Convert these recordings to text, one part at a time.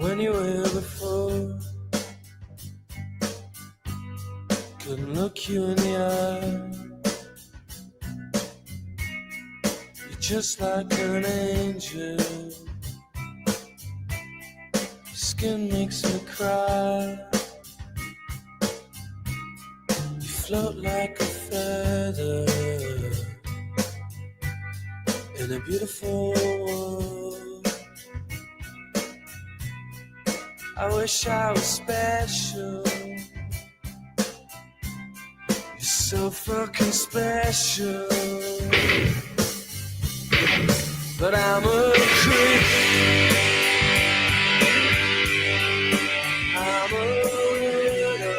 when you were here before. Couldn't look you in the eye. You're just like an angel. Your skin makes me cry. You float like a feather in a beautiful world. I wish I was special. You're so fucking special. But I'm a creep. I'm a weirdo.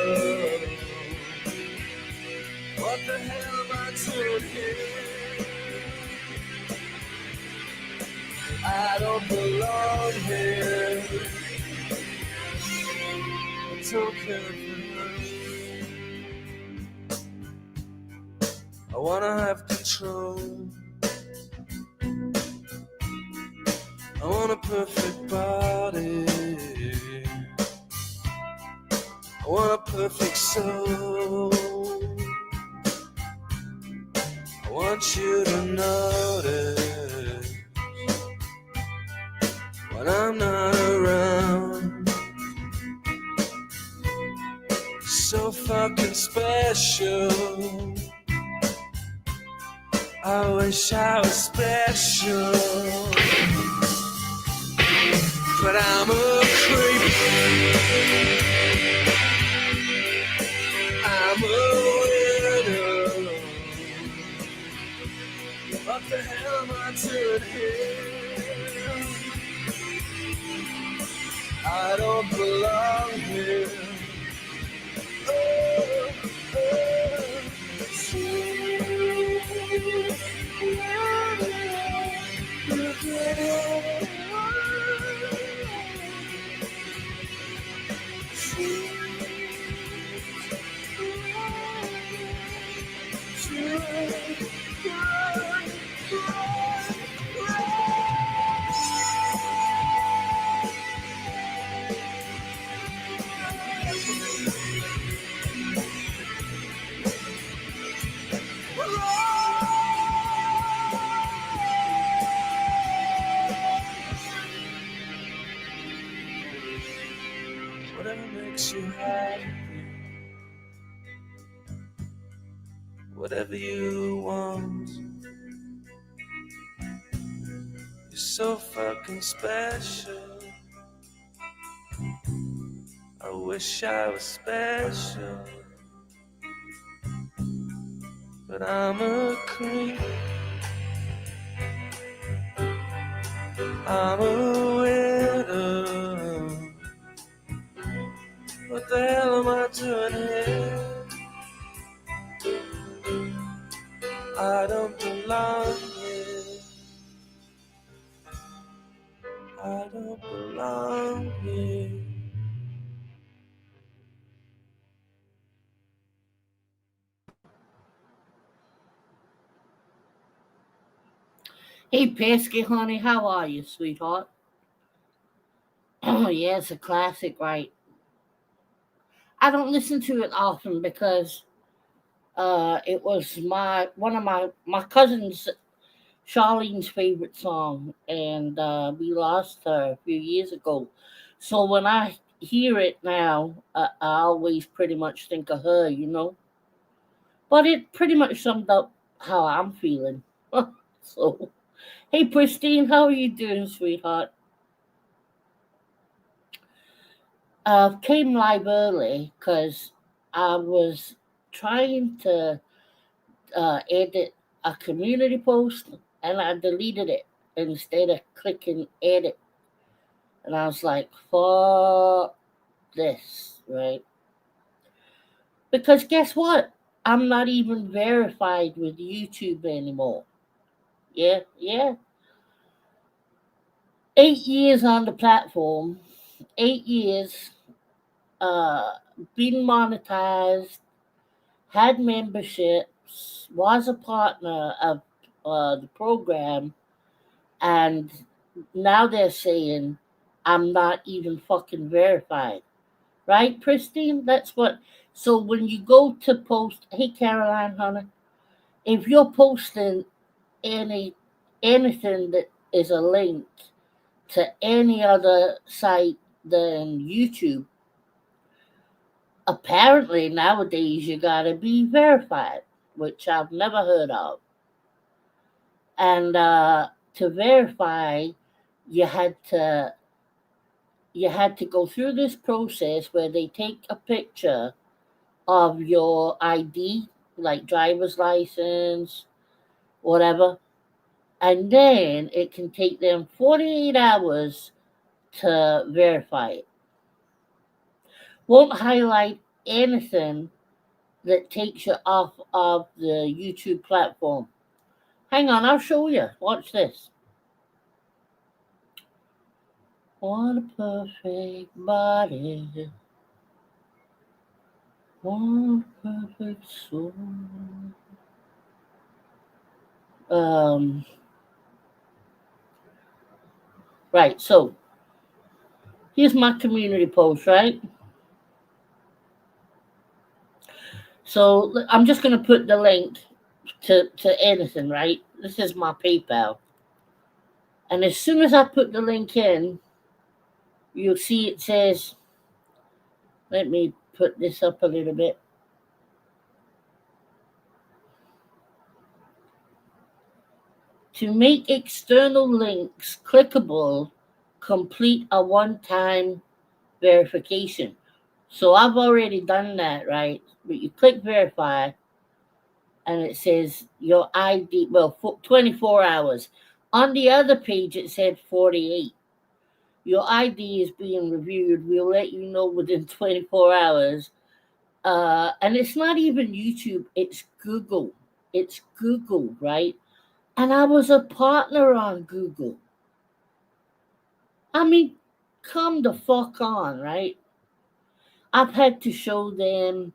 What the hell am I doing here? I don't belong here. I don't care for you. I wanna have control. I want a perfect body. I want a perfect soul. I want you to notice when I'm not around. So fucking special. I wish I was special. But I'm a creep. I'm a weirdo. What the hell am I doing here? I don't belong here. Oh, oh, whatever makes you happy, whatever you want. You're so fucking special. I wish I was special. But I'm a creep. I'm a weirdo. What the hell am I doing here? I don't belong here. I don't belong here. Hey, Pesky, honey, how are you, sweetheart? Oh, yeah, it's a classic, right? I don't listen to it often because it was one of my cousin's Charlene's favorite song, and we lost her a few years ago. So when I hear it now, I always pretty much think of her, you know. But it pretty much summed up how I'm feeling. So, hey, Pristine, how are you doing, sweetheart? Came live early because I was trying to edit a community post and I deleted it instead of clicking edit. And I was like, fuck this, right? Because guess what? I'm not even verified with YouTube anymore. Yeah, yeah. 8 years on the platform, 8 years, uh, been monetized, had memberships, was a partner of the program, and now they're saying I'm not even fucking verified. Right, Pristine? That's what. So when you go to post, hey, Caroline, honey, if you're posting any anything that is a link to any other site than YouTube, apparently nowadays you gotta be verified, which I've never heard of. And to verify, you had to you had to go through this process where they take a picture of your ID, like driver's license, whatever, and then it can take them 48 hours to verify it. Won't highlight anything that takes you off of the YouTube platform. Hang on, I'll show you. Watch this. What a perfect body. What a perfect soul. Um, right, so here's my community post, right? So I'm just going to put the link to anything, right? This is my PayPal. And as soon as I put the link in, you'll see it says, let me put this up a little bit. To make external links clickable, complete a one-time verification. So I've already done that, right? But you click verify and it says your ID, well, 24 hours. On the other page, it said 48. Your ID is being reviewed. We'll let you know within 24 hours. And it's not even YouTube, it's Google. It's Google, right? And I was a partner on Google. I mean, come the fuck on, right? I've had to show them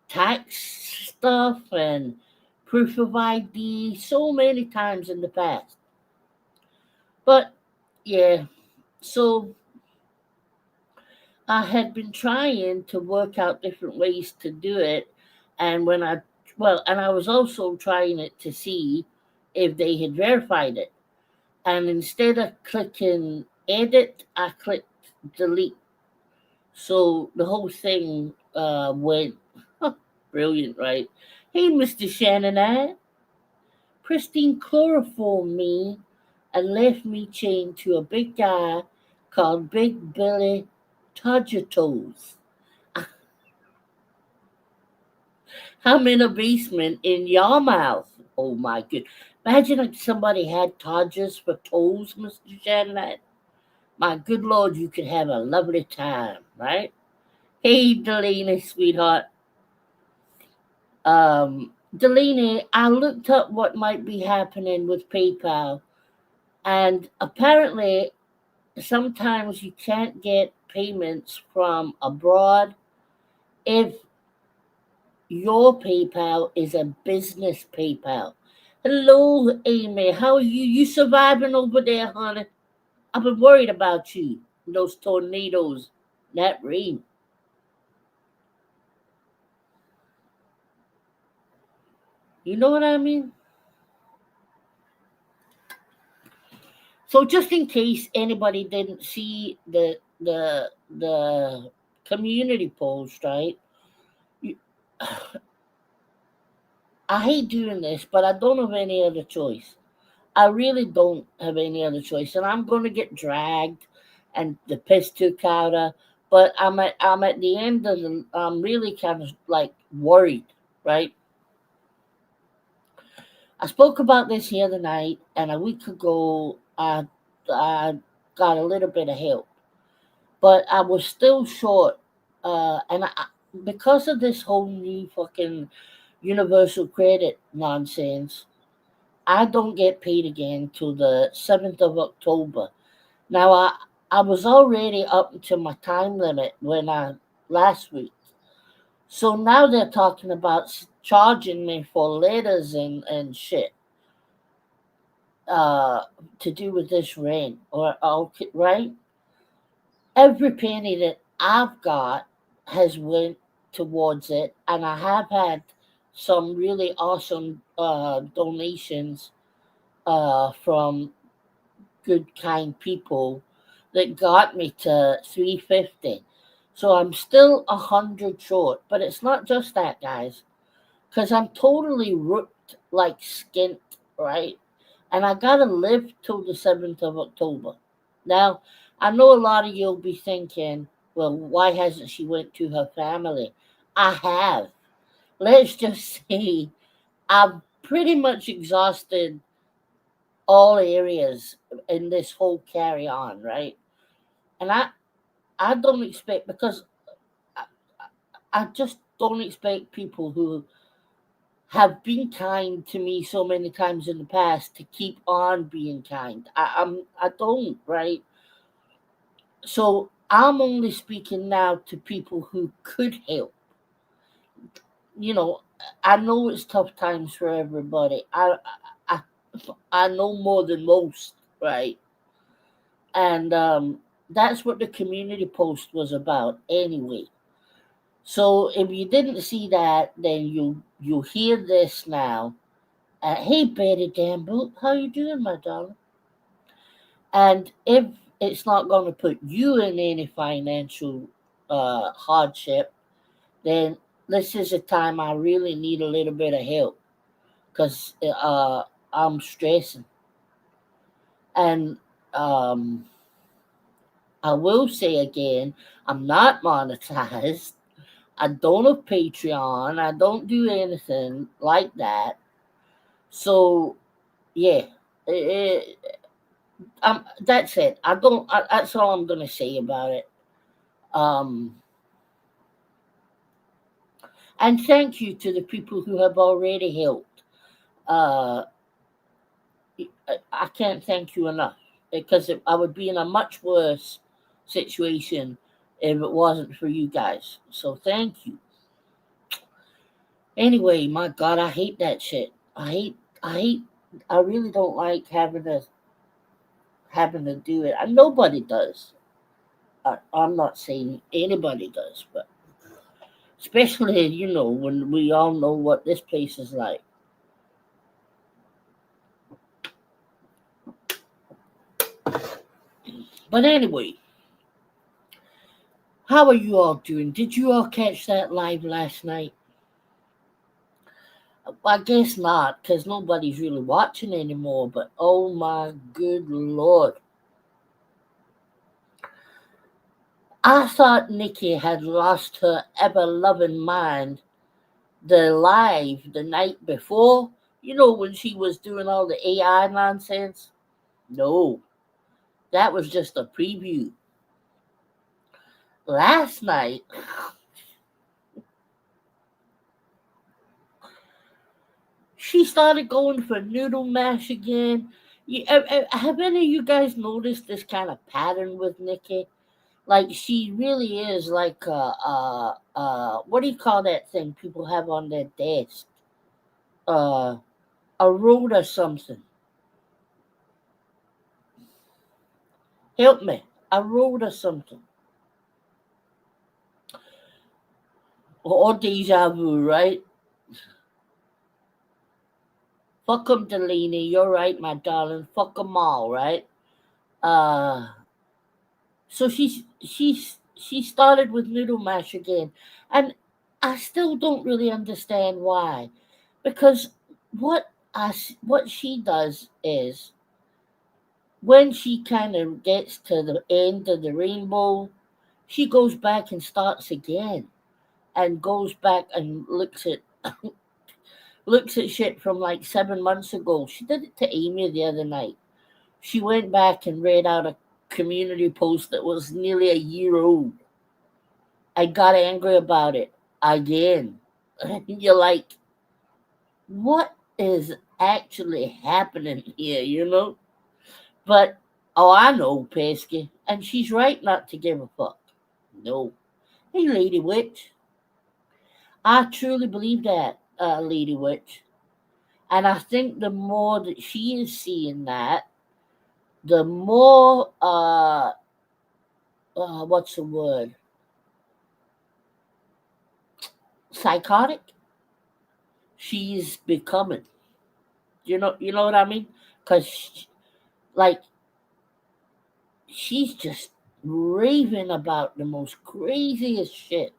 tax stuff and proof of ID so many times in the past. But yeah, so I had been trying to work out different ways to do it. And and I was also trying it to see if they had verified it. And instead of clicking edit, I clicked delete. So the whole thing went brilliant, right? Hey, Mr. Shannon, Pristine chloroformed me and left me chained to a big guy called Big Billy Toes. I'm in a basement in Yarmouth. Oh my good. Imagine if somebody had Todgers for toes, Mr. Shannon. My good Lord, you could have a lovely time, right? Hey, Delaney, sweetheart. Delaney, I looked up what might be happening with PayPal, and apparently, sometimes you can't get payments from abroad if your PayPal is a business PayPal. Hello, Amy. How are you? You surviving over there, honey? I've been worried about you. Those tornadoes, that rain. You know what I mean? So just in case anybody didn't see the community post, right? You, I hate doing this, but I don't have any other choice. I really don't have any other choice, and I'm going to get dragged and the piss took out of. But I'm at the end of the. I'm really kind of like worried, right? I spoke about this the other night, and a week ago I got a little bit of help, but I was still short, and because of this whole new fucking universal credit nonsense, I don't get paid again till the 7th of October. Now I was already up until my time limit when I last week. So now they're talking about charging me for letters and shit uh to do with this rent or okay, right? every penny that I've got has went towards it, and I have had some really awesome donations from good, kind people that got me to 350. So I'm still 100 short, but it's not just that, guys, because I'm totally rooked like skint, right? And I gotta live till the 7th of October. Now, I know a lot of you'll be thinking, well, why hasn't she went to her family? I have. Let's just say I've pretty much exhausted all areas in this whole carry on, right? And I don't expect, because I, I just don't expect people who have been kind to me so many times in the past to keep on being kind. I don't, right? So I'm only speaking now to people who could help. You know, I know it's tough times for everybody. I I know more than most, right? And that's what the community post was about anyway. So if you didn't see that, then you hear this now. Hey Betty Gamble, how you doing, my darling? And if it's not going to put you in any financial hardship, then this is a time I really need a little bit of help, because I'm stressing. And um, I will say again, I'm not monetized. I don't have Patreon. I don't do anything like that. So yeah, that's it. I don't. That's all I'm gonna say about it. Um, and thank you to the people who have already helped. Uh, I can't thank you enough, because I would be in a much worse situation if it wasn't for you guys. So thank you. Anyway, my God, I hate that shit. I hate. I really don't like having to do it. And nobody does. I'm not saying anybody does, but especially when we all know what this place is like. But anyway, how are you all doing? Did you all catch that live last night? I guess not, because nobody's really watching anymore. But oh my good lord, I thought Nikki had lost her ever loving mind the live the night before. When she was doing all the AI nonsense. No, that was just a preview. Last night, she started going for noodle mash again. Have any of you guys noticed this kind of pattern with Nikki? Like, she really is like what do you call that thing people have on their desk? Uh, a road or something. Help me. A road or something. Or deja vu, right? Fuck 'em, Delaney. You're right, my darling. Fuck 'em all, right? Uh, so she started with noodle mash again, and I still don't really understand why, because what she does is, when she kind of gets to the end of the rainbow, she goes back and starts again, and goes back and looks at shit from like 7 months ago. She did it to Amy the other night. She went back and read out a community post that was nearly a year old. I got angry about it again. You're like, what is actually happening here? But, oh, I know, Pesky. And she's right not to give a fuck. No. Hey, Lady Witch. I truly believe that, Lady Witch. And I think the more that she is seeing that, the more what's the word? Psychotic. She's becoming. You know what I mean? Cause like she's just raving about the most craziest shit.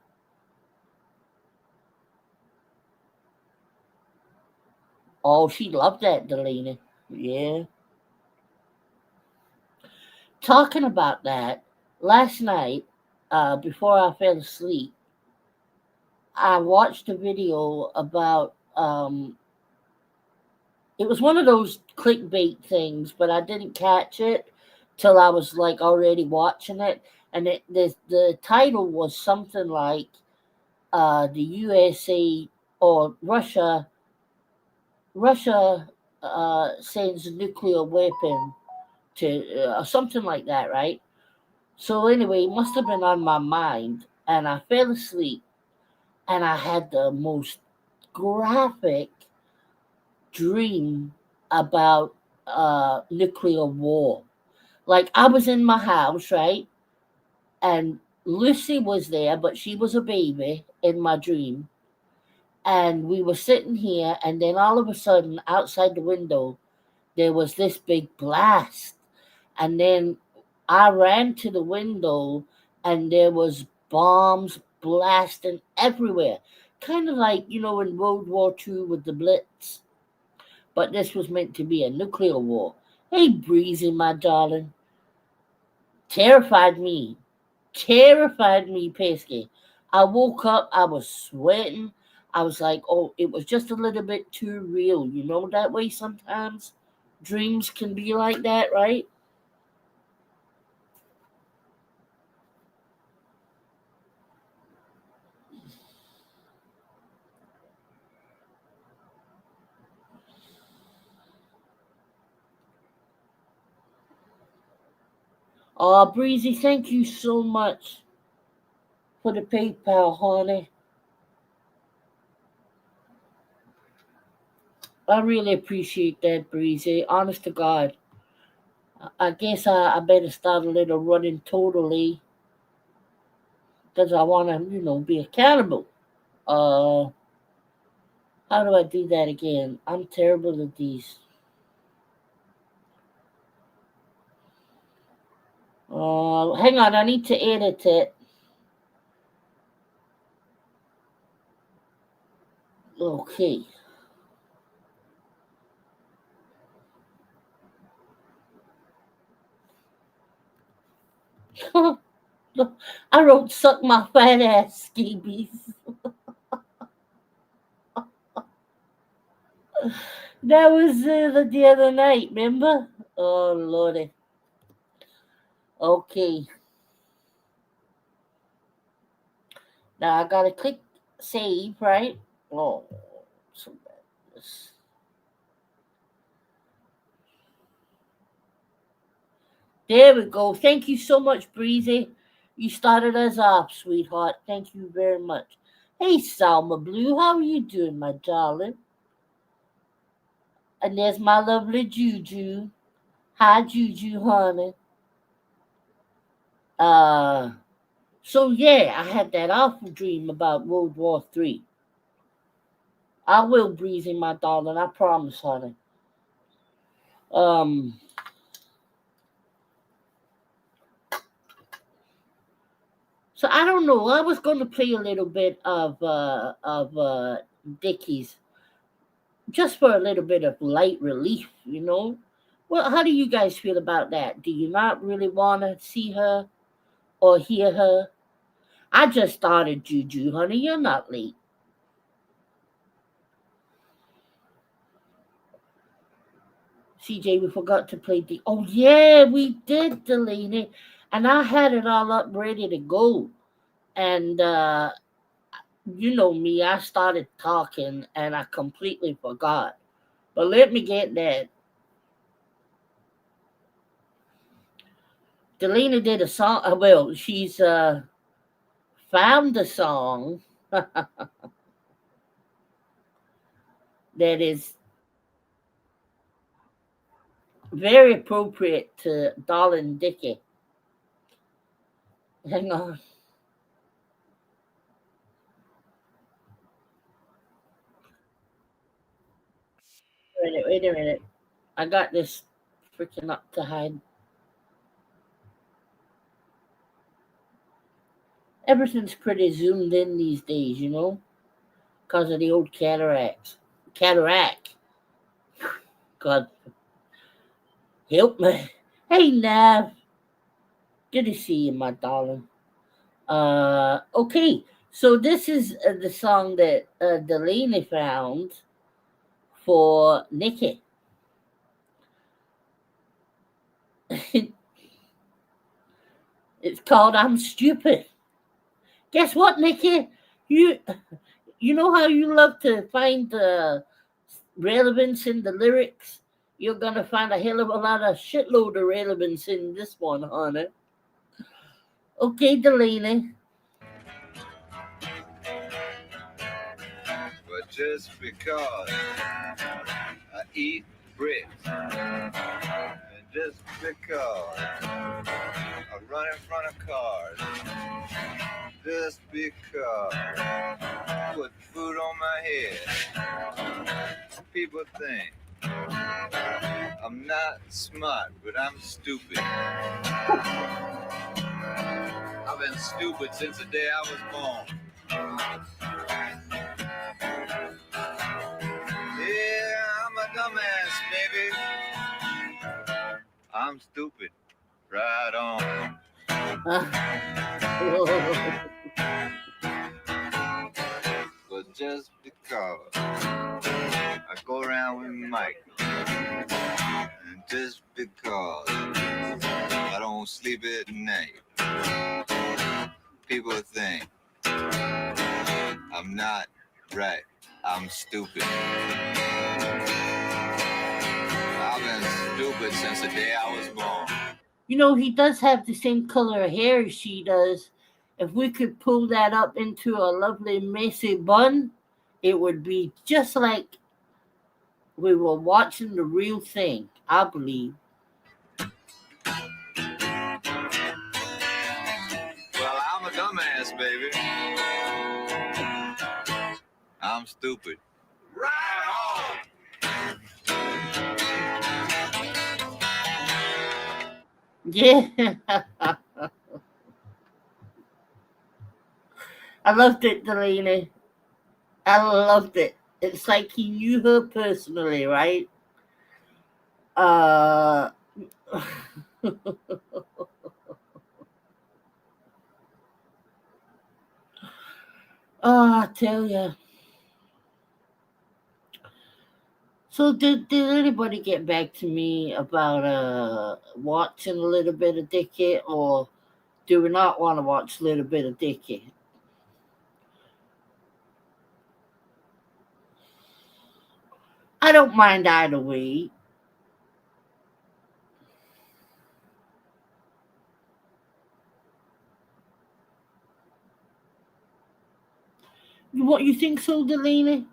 Oh, she loved that, Delaney. Yeah. Talking about that, last night, before I fell asleep, I watched a video about it was one of those clickbait things, but I didn't catch it till I was like already watching it, and the title was something like the USA or Russia sends a nuclear weapon to something like that, right? So anyway, it must have been on my mind, and I fell asleep, and I had the most graphic dream about nuclear war. Like I was in my house, right? And Lucy was there, but she was a baby in my dream. And we were sitting here, and then all of a sudden, outside the window, there was this big blast. And then I ran to the window, and there was bombs blasting everywhere. Kind of like, in World War II with the Blitz. But this was meant to be a nuclear war. Hey, Breezy, my darling. Terrified me. Terrified me, Pesky. I woke up, I was sweating. I was like, oh, it was just a little bit too real. You know, that way sometimes dreams can be like that, right? Oh, Breezy, thank you so much for the PayPal, honey. I really appreciate that, Breezy. Honest to God. I guess I better start a little running totally because I want to, be accountable. Uh, how do I do that again? I'm terrible at these. Hang on, I need to edit it. Okay. I wrote "suck my fat ass, scabies." That was the other night, remember? Oh lordy. Okay. Now I gotta click save, right? Oh, so bad. There we go. Thank you so much, Breezy. You started us off, sweetheart. Thank you very much. Hey, Salma Blue, how are you doing, my darling? And there's my lovely Juju. Hi, Juju, honey. Uh, so yeah, I had that awful dream about World War III. I will, Breezy, my darling. I promise, honey. Um, so I don't know. I was going to play a little bit of Dickie's just for a little bit of light relief. Well, how do you guys feel about that? Do you not really want to see her or hear her? I just started, Juju, honey. You're not late. CJ, we forgot to play the. Oh, yeah, we did, Delaney. And I had it all up ready to go. And you know me, I started talking and I completely forgot. But let me get that. Delina did a song. Well, she's found a song that is very appropriate to Darlin Dickey. Hang on. Wait a minute. I got this freaking up to hide. Everything's pretty zoomed in these days, because of the old cataracts. Cataract. God help me. Hey, Nav. Good to see you, my darling. Okay. So this is the song that Delaney found for Nikki. It's called "I'm Stupid." Guess what, Nikki? You you know how you love to find the relevance in the lyrics? You're gonna find a hell of a lot of shitload of relevance in this one, honey. Okay, Delaney. But just because I eat bricks, and just because I run in front of cars, just because I put food on my head, people think I'm not smart, but I'm stupid. I've been stupid since the day I was born. Yeah, I'm a dumbass, baby. I'm stupid. Right on. But just because I go around with Mike, and just because I don't sleep at night, people think I'm not right. I'm stupid. I've been stupid since the day I was born. He does have the same color hair as she does. If we could pull that up into a lovely messy bun, it would be just like we were watching the real thing, I believe. Well, I'm a dumbass, baby. I'm stupid. Right on. Yeah, I loved it, Delaney. I loved it. It's like he knew her personally, right? Uh, oh, I tell ya. So did anybody get back to me about watching a little bit of Dickie, or do we not want to watch a little bit of Dickie? I don't mind either way. What you think so, Delaney?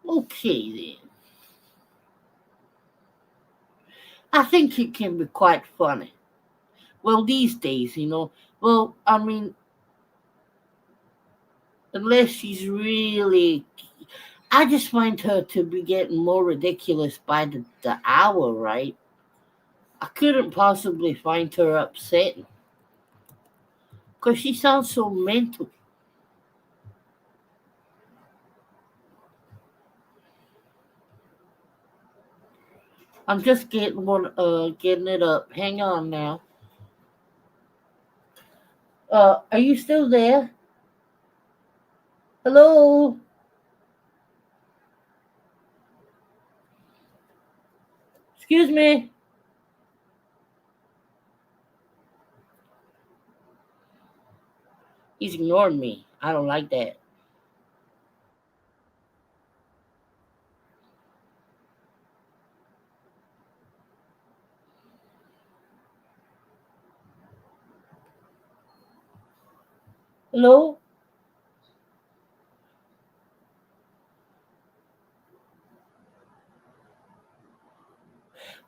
Okay then. I think it can be quite funny. Well, these days, Well, I mean, unless she's really, I just find her to be getting more ridiculous by the hour, right? I couldn't possibly find her upsetting because she sounds so mental. I'm just getting it up. Hang on now. Are you still there? Hello? Excuse me? He's ignoring me. I don't like that. Hello?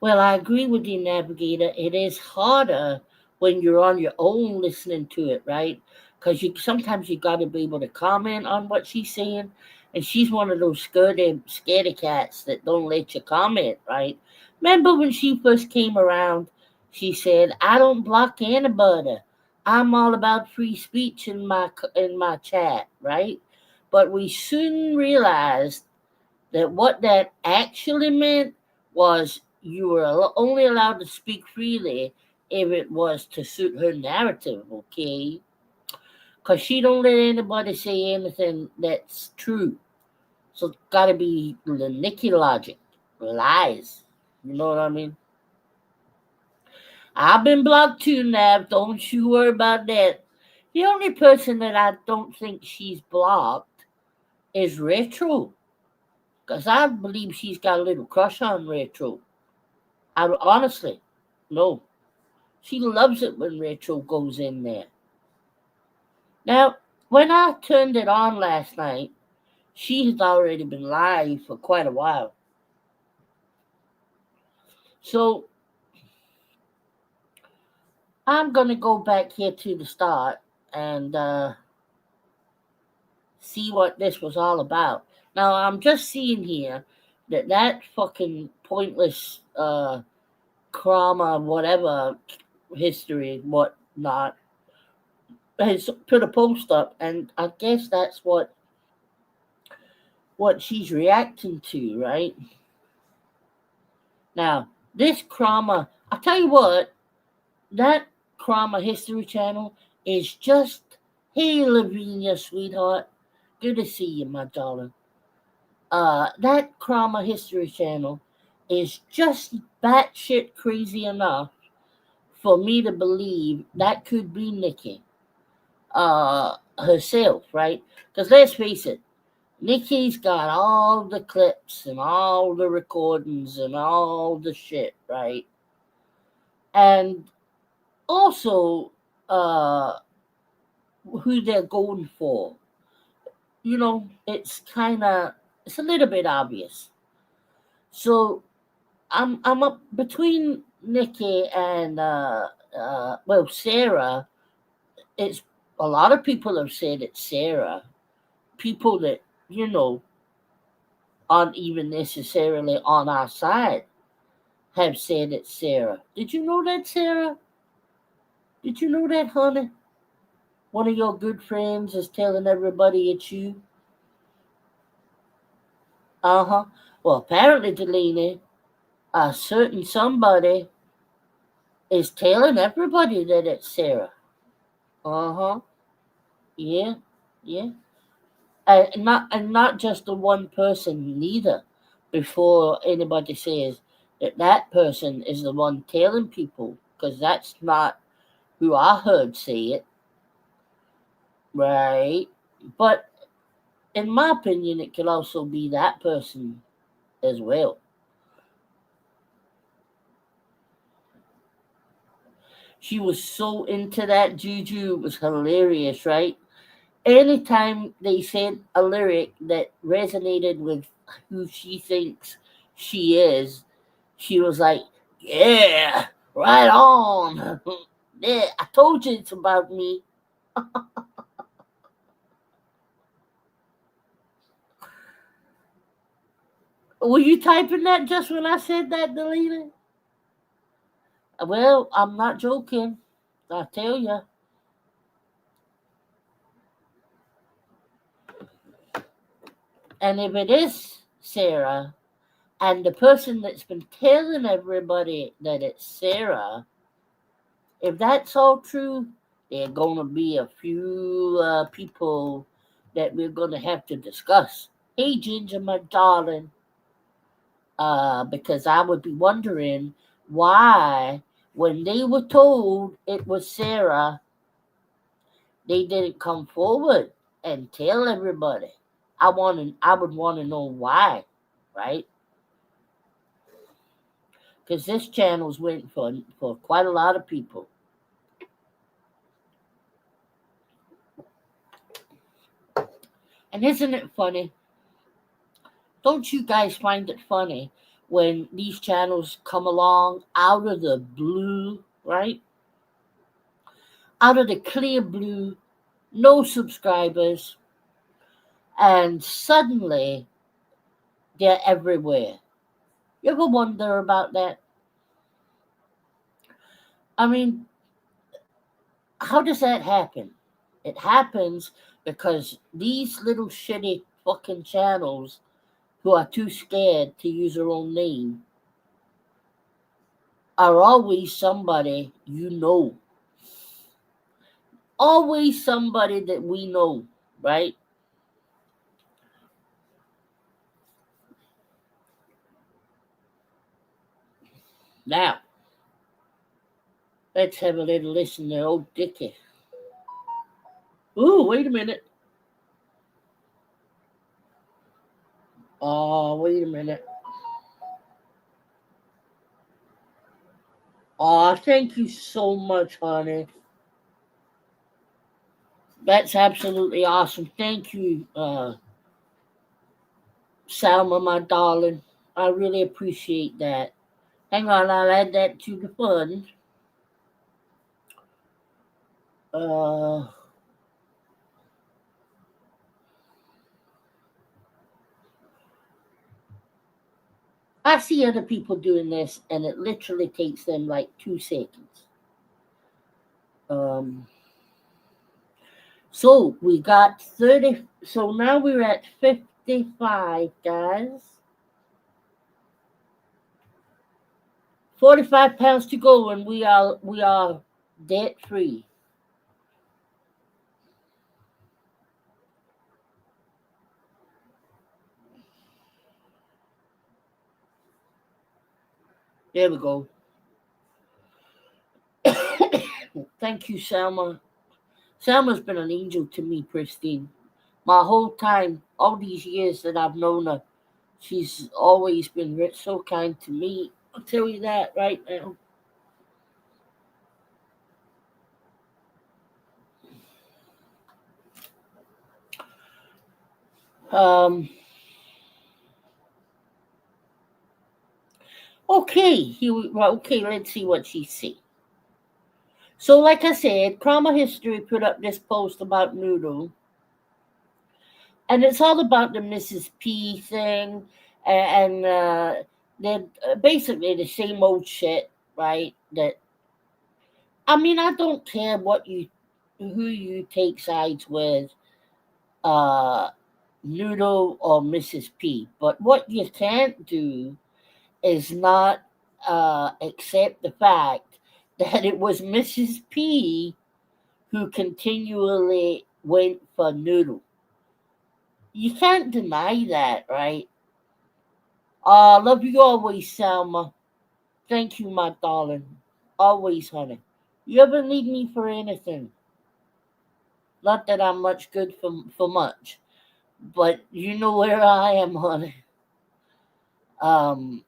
Well, I agree with you, Navigator. It is harder when you're on your own listening to it, right? Because sometimes you got to be able to comment on what she's saying, and she's one of those scaredy cats that don't let you comment, right? Remember when she first came around, she said, "I don't block anybody. I'm all about free speech in my chat," right? But we soon realized that what that actually meant was you were only allowed to speak freely if it was to suit her narrative, okay? Because she don't let anybody say anything that's true. So it's got to be the Nikki logic, lies. You know what I mean? I've been blocked too, Nav. Don't you worry about that. The only person that I don't think she's blocked is Retro. Because I believe she's got a little crush on Retro. I honestly, no. She loves it when Rachel goes in there. Now, when I turned it on last night, she had already been live for quite a while. So I'm going to go back here to the start and see what this was all about. Now, I'm just seeing here that fucking pointless Krama, whatever, history, whatnot, has put a post up, and I guess that's what she's reacting to, right? Now, this Krama, I tell you what, that Krama History Channel is just, hey, Lavinia, sweetheart, good to see you, my darling. That Krama History Channel is just batshit crazy enough for me to believe that could be Nikki herself, right? Because let's face it, Nikki's got all the clips and all the recordings and all the shit, right? And also, uh, who they're going for. It's a little bit obvious. So I'm up between Nikki and Sarah. It's a lot of people have said it's Sarah. People that you know aren't even necessarily on our side have said it's Sarah. Did you know that, Sarah? Did you know that, honey? One of your good friends is telling everybody it's you. Uh huh. Well, apparently, Delaney, a certain somebody is telling everybody that it's Sarah. Uh huh. Yeah. Yeah. And not just the one person neither. Before anybody says that person is the one telling people, because that's not who I heard say it, right? But in my opinion, it could also be that person as well. She was so into that juju, it was hilarious, right? Anytime they said a lyric that resonated with who she thinks she is, she was like, "Yeah, right on. Yeah, I told you it's about me." Were you typing that just when I said that, Delina? Well, I'm not joking. I tell you. And if it is Sarah, and the person that's been telling everybody that it's Sarah, if that's all true, there are going to be a few people that we're going to have to discuss. Hey, Ginger, my darling, because I would be wondering why, when they were told it was Sarah, they didn't come forward and tell everybody. I would want to know why, right? Because this channel's waiting for quite a lot of people. And isn't it funny? Don't you guys find it funny when these channels come along out of the blue, right? out of the clear blue, no subscribers, and suddenly they're everywhere. You ever wonder about that? I mean, how does that happen? It happens because these little shitty fucking channels who are too scared to use their own name are always somebody you know. Always somebody that we know, right? Now, let's have a little listen to old Dickie. Ooh, wait a minute. Oh, wait a minute. Oh, thank you so much, honey. That's absolutely awesome. Thank you, Salma, my darling. I really appreciate that. Hang on, I'll add that to the fund. Uh, I see other people doing this, and it literally takes them like 2 seconds. Um, so we got 30. So now we're at 55, guys. 45 pounds to go, and we are debt free. There we go. Thank you, Selma. Selma's been an angel to me, Christine. My whole time, all these years that I've known her, she's always been so kind to me. I'll tell you that right now. Um, okay, well, okay, let's see what she said. So, like I said, Trauma History put up this post about Noodle, and it's all about the Mrs. P thing, and they're basically the same old shit, right? That I mean, I don't care who you take sides with, uh, Noodle or Mrs. P, but what you can't do is not accept the fact that it was Mrs. P who continually went for Noodle. You can't deny that, right? Love you always, Selma. Thank you, my darling. Always, honey. You ever need me for anything? Not that I'm much good for much, but you know where I am, honey. Um,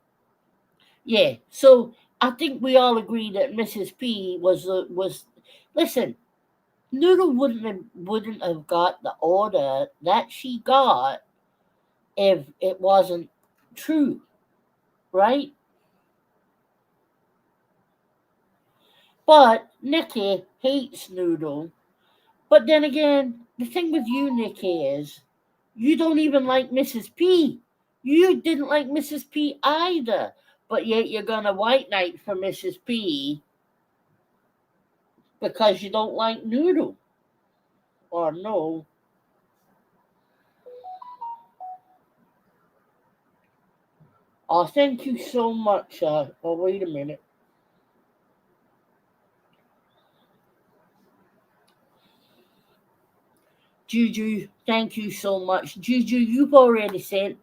yeah. So I think we all agree that Mrs. P was. Listen, Noodle wouldn't have got the order that she got if it wasn't true, right? But Nikki hates Noodle. But then again, the thing with you, Nikki, is you don't even like Mrs. P. You didn't like Mrs. P either. But yet you're gonna white knight for Mrs. P because you don't like Noodle. Or no. Oh, thank you so much. Oh, wait a minute. Juju, thank you so much. Juju, you'd already sent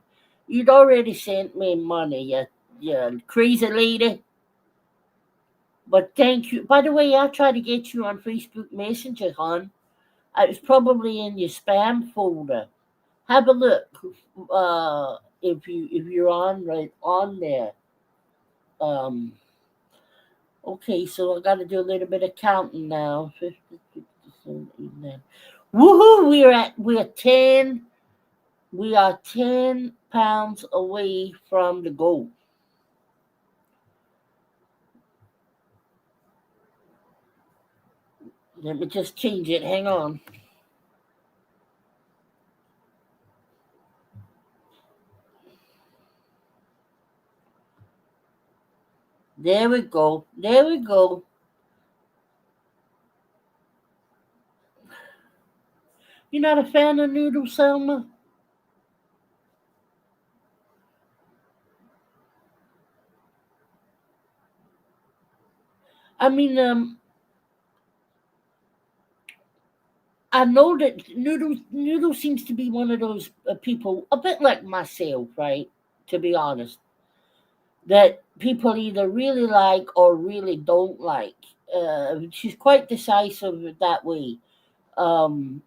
me money, you crazy lady. But thank you. By the way, I tried to get you on Facebook Messenger, hon. It was probably in your spam folder. Have a look. If you're on right on there. Um. Okay, so I got to do a little bit of counting now. 50, 57, 89. Woohoo! We are 10 pounds away from the goal. Let me just change it. Hang on. There we go. There we go. You're not a fan of noodles, Selma? I mean, I know that noodles seems to be one of those people, a bit like myself, right? To be honest, that people either really like or really don't like. She's quite decisive that way. Um,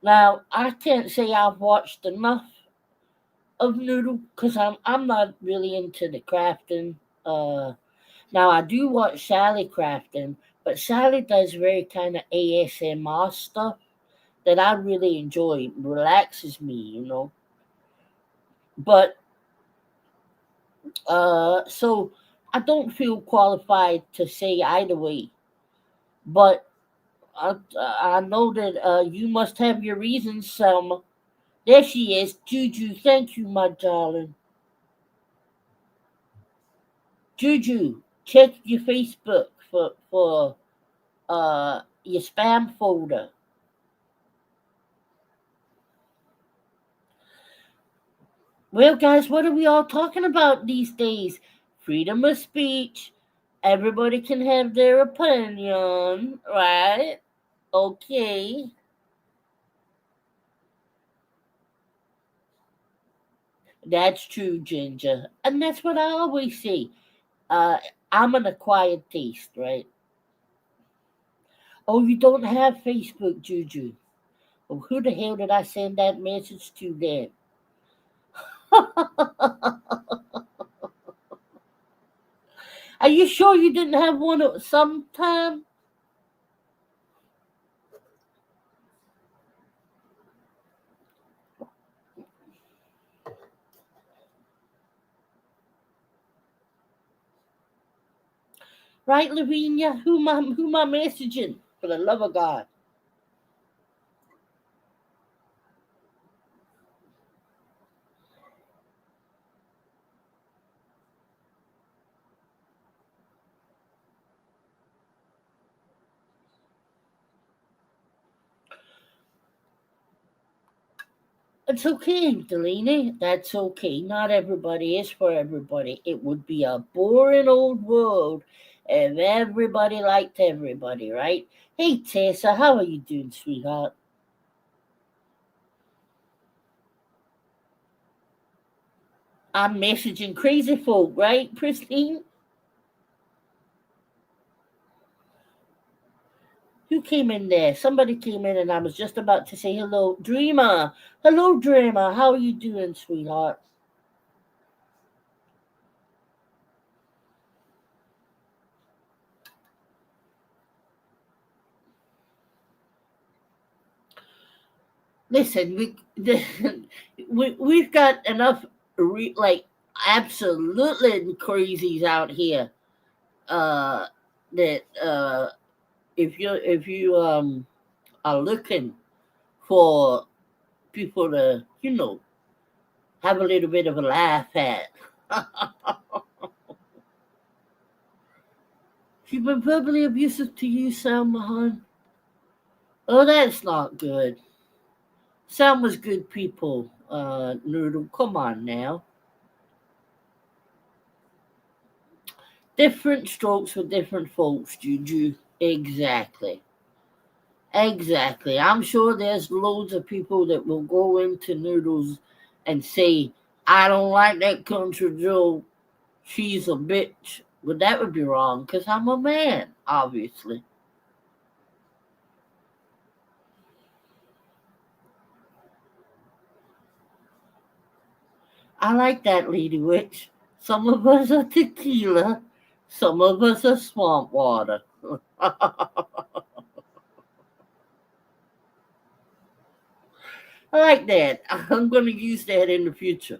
Now I can't say I've watched enough of noodle because I'm not really into the crafting. Uh, Now I do watch Sally crafting, but Sally does very kind of ASMR stuff that I really enjoy. It relaxes me, you know. But so I don't feel qualified to say either way. But I know that you must have your reasons, Selma. There she is, Juju. Thank you, my darling. Juju, check your Facebook for your spam folder. Well, guys, what are we all talking about these days? Freedom of speech. Everybody can have their opinion, right? Okay, that's true, Ginger. And that's what I always say. Uh, I'm an acquired taste, right? Oh, you don't have Facebook, Juju. Well, who the hell did I send that message to then? Are you sure you didn't have one at some time? Right, Lavinia? Who am I messaging? For the love of God. It's okay, Delaney. That's okay. Not everybody is for everybody. It would be a boring old world if everybody liked everybody, right? Hey, Tessa, how are you doing, sweetheart? I'm messaging crazy folk, right, Christine? Who came in there? Somebody came in and I was just about to say hello. Dreamer. Hello, Dreamer. How are you doing, sweetheart? Listen, we've got enough like absolutely crazies out here. Uh, that if you are looking for people to have a little bit of a laugh at. She's been verbally abusive to you, Salma, hon. Oh, that's not good. Salma's good people. Noodle, come on now. Different strokes for different folks, Juju. Exactly. Exactly. I'm sure there's loads of people that will go into Noodles and say, I don't like that country Joe. She's a bitch. But that would be wrong because I'm a man, obviously. I like that, Lady Witch. Some of us are tequila, some of us are swamp water. I like that. I'm going to use that in the future.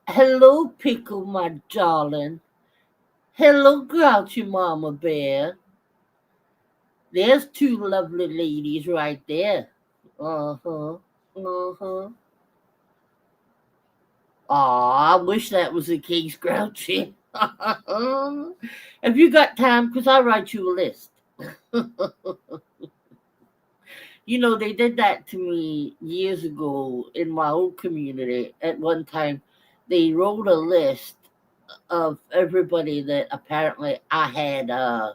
Hello, Pickle, my darling. Hello, Grouchy Mama Bear. There's two lovely ladies right there. Uh huh. Uh huh. Aw, I wish that was the case, Grouchy. Have you got time? Because I'll write you a list. You know, they did that to me years ago in my old community. At one time, they wrote a list of everybody that apparently I had, I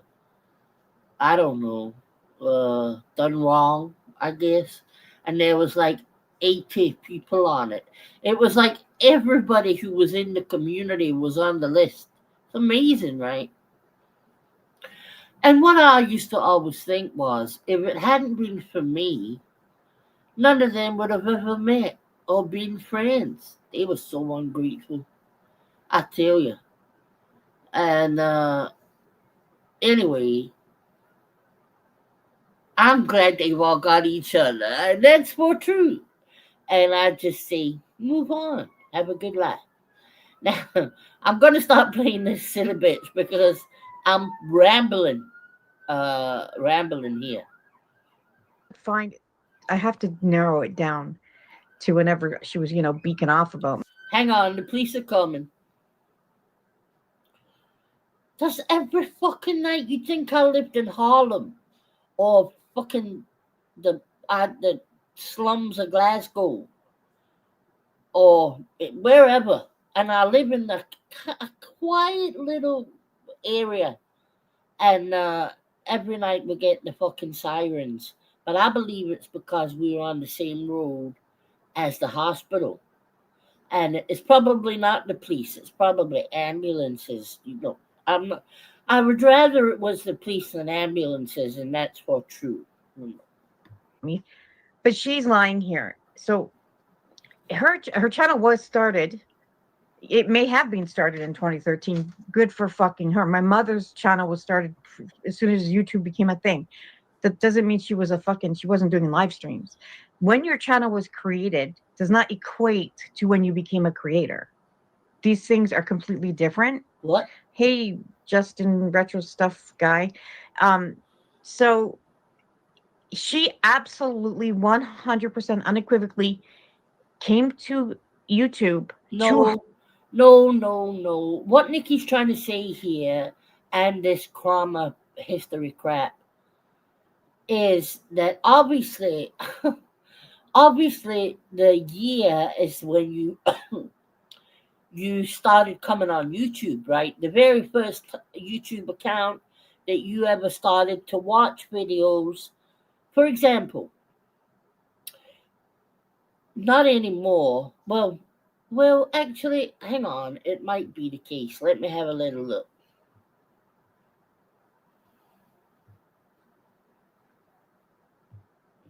don't know, done wrong, I guess. And there was like 80 people on it. It was like everybody who was in the community was on the list. It's amazing, right? And what I used to always think was if it hadn't been for me, none of them would have ever met or been friends. They were so ungrateful, I tell you. And anyway, I'm glad they've all got each other. And that's for true. And I just say, move on. Have a good life. Now, I'm going to stop playing this silly bitch because I'm rambling here. Find I have to narrow it down to whenever she was, beaking off about me. Hang on, the police are coming. Does every fucking night you think I lived in Harlem or fucking the slums of Glasgow or wherever, and I live in a quiet little area, and every night we get the fucking sirens. But I believe it's because we're on the same road as the hospital, and it's probably not the police. It's probably ambulances. I'm not. I would rather it was the police than ambulances, and that's for true. Me, but she's lying here. So her channel was started. It may have been started in 2013. Good for fucking her. My mother's channel was started as soon as YouTube became a thing. That doesn't mean she wasn't doing live streams. When your channel was created does not equate to when you became a creator. These things are completely different. What? Hey, Justin Retro Stuff guy. So she absolutely 100% unequivocally came to YouTube to No, no. What Nikki's trying to say here, and this karma history crap, is that obviously, the year is when you started coming on YouTube, right? The very first YouTube account that you ever started to watch videos. For example, not anymore. Well, actually, hang on. It might be the case. Let me have a little look.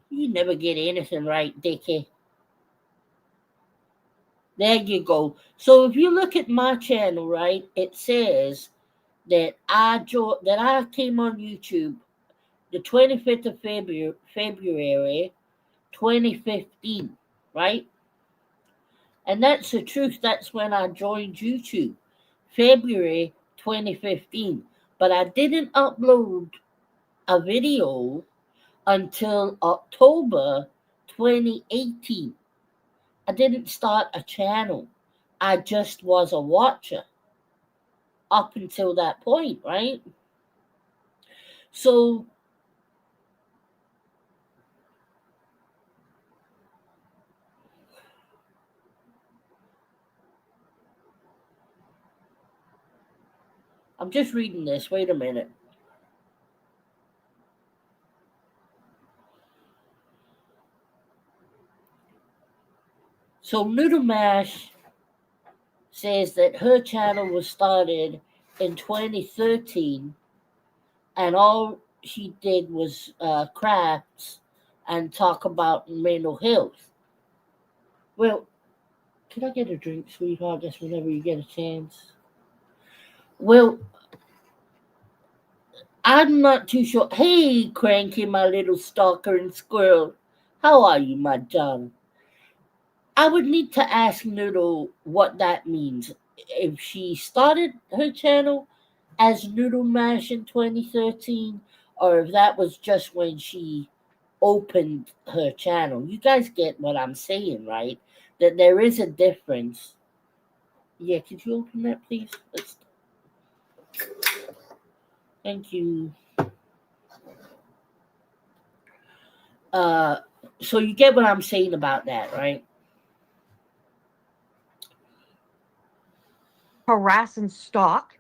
You never get anything right, Dickie. There you go. So if you look at my channel, right, it says that I came on YouTube the 25th of February 2015, right? And that's the truth. That's when I joined YouTube, February 2015. But I didn't upload a video until October 2018. I didn't start a channel. I just was a watcher up until that point, right? So I'm just reading this. Wait a minute. So Noodle Mash says that her channel was started in 2013, and all she did was crafts and talk about mental health. Well, can I get a drink, sweetheart? Just whenever you get a chance. Well, I'm not too sure. Hey, Cranky, my little stalker and squirrel. How are you, my darling? I would need to ask Noodle what that means. If she started her channel as Noodle Mash in 2013, or if that was just when she opened her channel. You guys get what I'm saying, right? That there is a difference. Yeah, could you open that, please? Thank you. Uh, so you get what I'm saying about that, right? Harass and stalk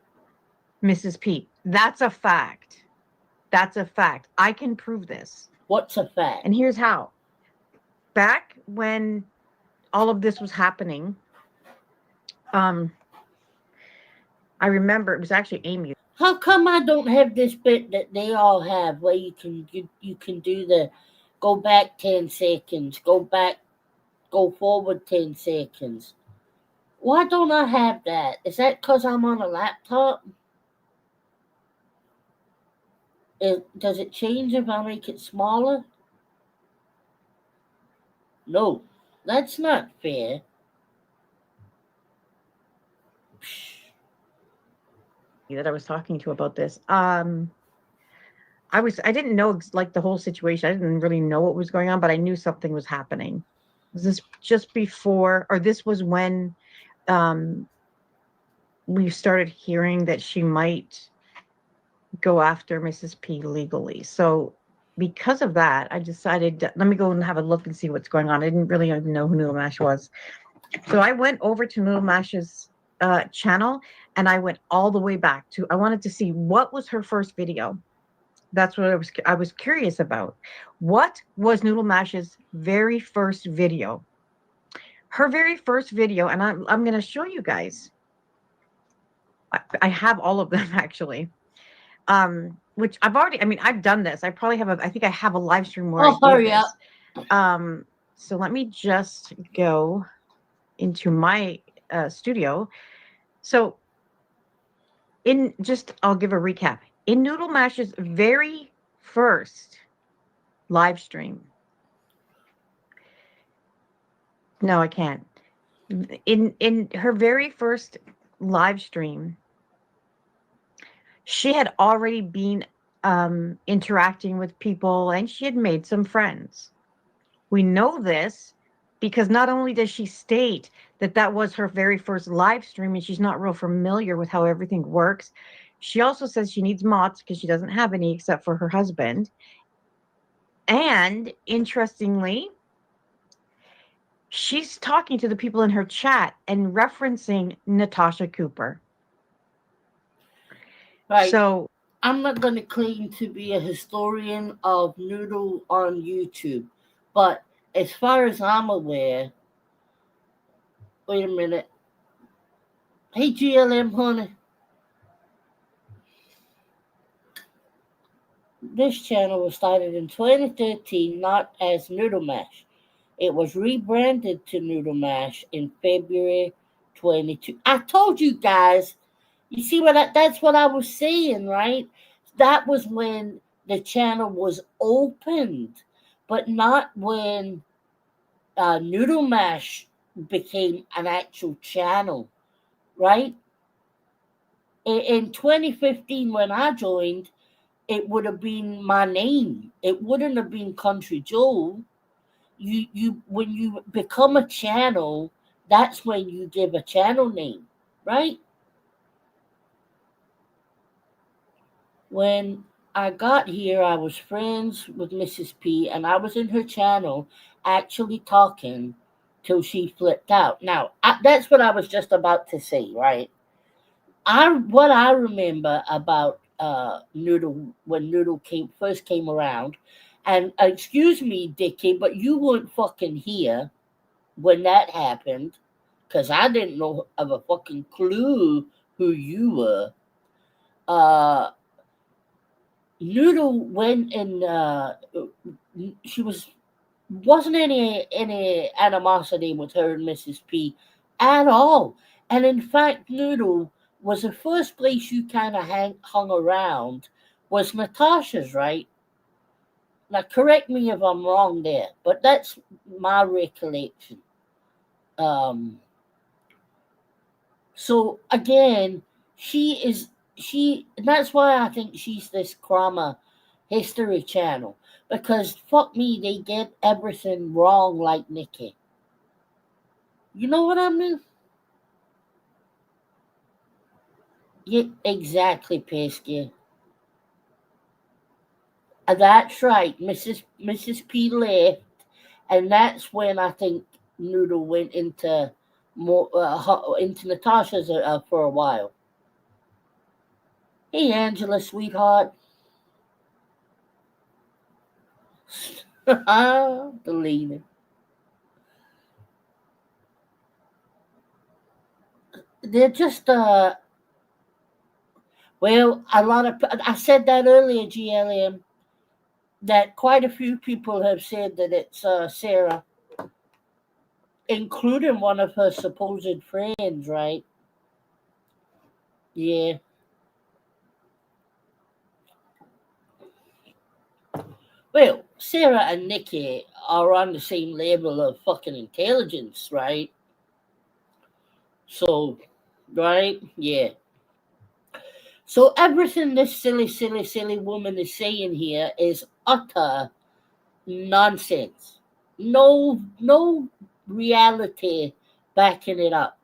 Mrs. P. That's a fact. That's a fact. I can prove this. What's a fact? And here's how. Back when all of this was happening, I remember it was actually Amy. How come I don't have this bit that they all have, where you can do the go back 10 seconds, go forward 10 seconds? Why don't I have that? Is that because I'm on a laptop? Does it change if I make it smaller? No, that's not fair. That I was talking to about this. I didn't know like the whole situation. I didn't really know what was going on, but I knew something was happening. Was this just before, or this was when we started hearing that she might go after Mrs. P legally? So because of that, I decided, let me go and have a look and see what's going on. I didn't really even know who Noodle Mash was. So I went over to Noodle Mash's channel, and I went all the way back to, I wanted to see what was her first video. That's what I was curious about. What was Noodle Mash's very first video? Her very first video, and I'm going to show you guys. I have all of them actually. Which I've done this. I probably have I think I have a live stream where I did hurry this. up. So let me just go into my studio. So I'll give a recap. In Noodle Mash's very first live stream. No, I can't. In her very first live stream, she had already been interacting with people, and she had made some friends. We know this because not only does she state that that was her very first live stream and she's not real familiar with how everything works, she also says she needs mods because she doesn't have any except for her husband. And interestingly, she's talking to the people in her chat and referencing Natasha Cooper. Right. So I'm not going to claim to be a historian of Noodle on YouTube, but as far as I'm aware, wait a minute. Hey, GLM, honey. This channel was started in 2013, not as Noodle Mash. It was rebranded to Noodle Mash in February 22. I told you guys. You see that's what I was saying, right? That was when the channel was opened, but not when Noodle Mash became an actual channel, right? In 2015, when I joined, it would have been my name. It wouldn't have been Country Joe. You when you become a channel, that's when you give a channel name, right? When I got here, I was friends with Mrs. P, and I was in her channel actually talking till she flipped out. Now, that's what I was just about to say, right? What I remember about Noodle when Noodle first came around, and excuse me, Dickie, but you weren't fucking here when that happened, because I didn't know of a fucking clue who you were. Noodle went and she wasn't any animosity with her and Mrs. P at all, and in fact, Noodle was the first place you kind of hung around was Natasha's, right? Now, correct me if I'm wrong there, but that's my recollection. Um, so again, she is she. That's why I think she's this karma History Channel. Because fuck me, they get everything wrong like Nikki. You know what I mean? Yeah, exactly, Pesky. That's right. Mrs. P left, and that's when I think Noodle went into into Natasha's for a while. Hey, Angela, sweetheart. Deleted. They're just well, a lot of I said that earlier, GLM, that quite a few people have said that it's Sarah, including one of her supposed friends, right? Yeah. Well, Sarah and Nikki are on the same level of fucking intelligence, right? So, right? Yeah. So everything this silly woman is saying here is utter nonsense. No reality backing it up.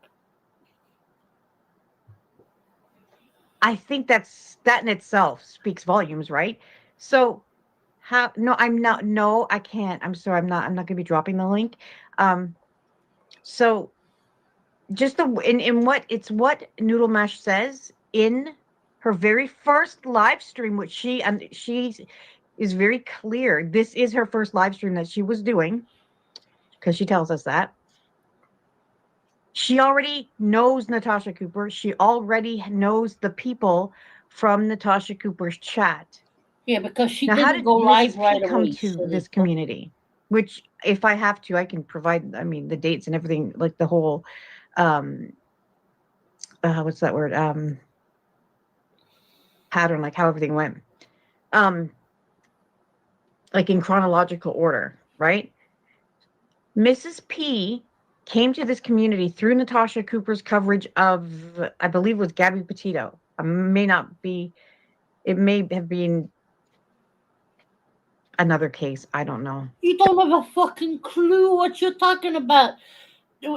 I think that in itself speaks volumes, right? So how no, I'm not no, I can't. I'm sorry, I'm not gonna be dropping the link. Um so just in what it's what Noodle Mash says in her very first live stream, which she is very clear. This is her first live stream that she was doing, because she tells us that. She already knows Natasha Cooper. She already knows the people from Natasha Cooper's chat. Yeah, because she Now, how didn't did go live Mrs. P right come away. to So this community? Which, if I have to, I can provide, I mean, the dates and everything, like the whole, um, what's that word? Pattern, like how everything went. Um, like in chronological order, right? Mrs. P came to this community through Natasha Cooper's coverage of, I believe, it was Gabby Petito. I may not be. It may have been another case. I don't know. you don't have a fucking clue what you're talking about.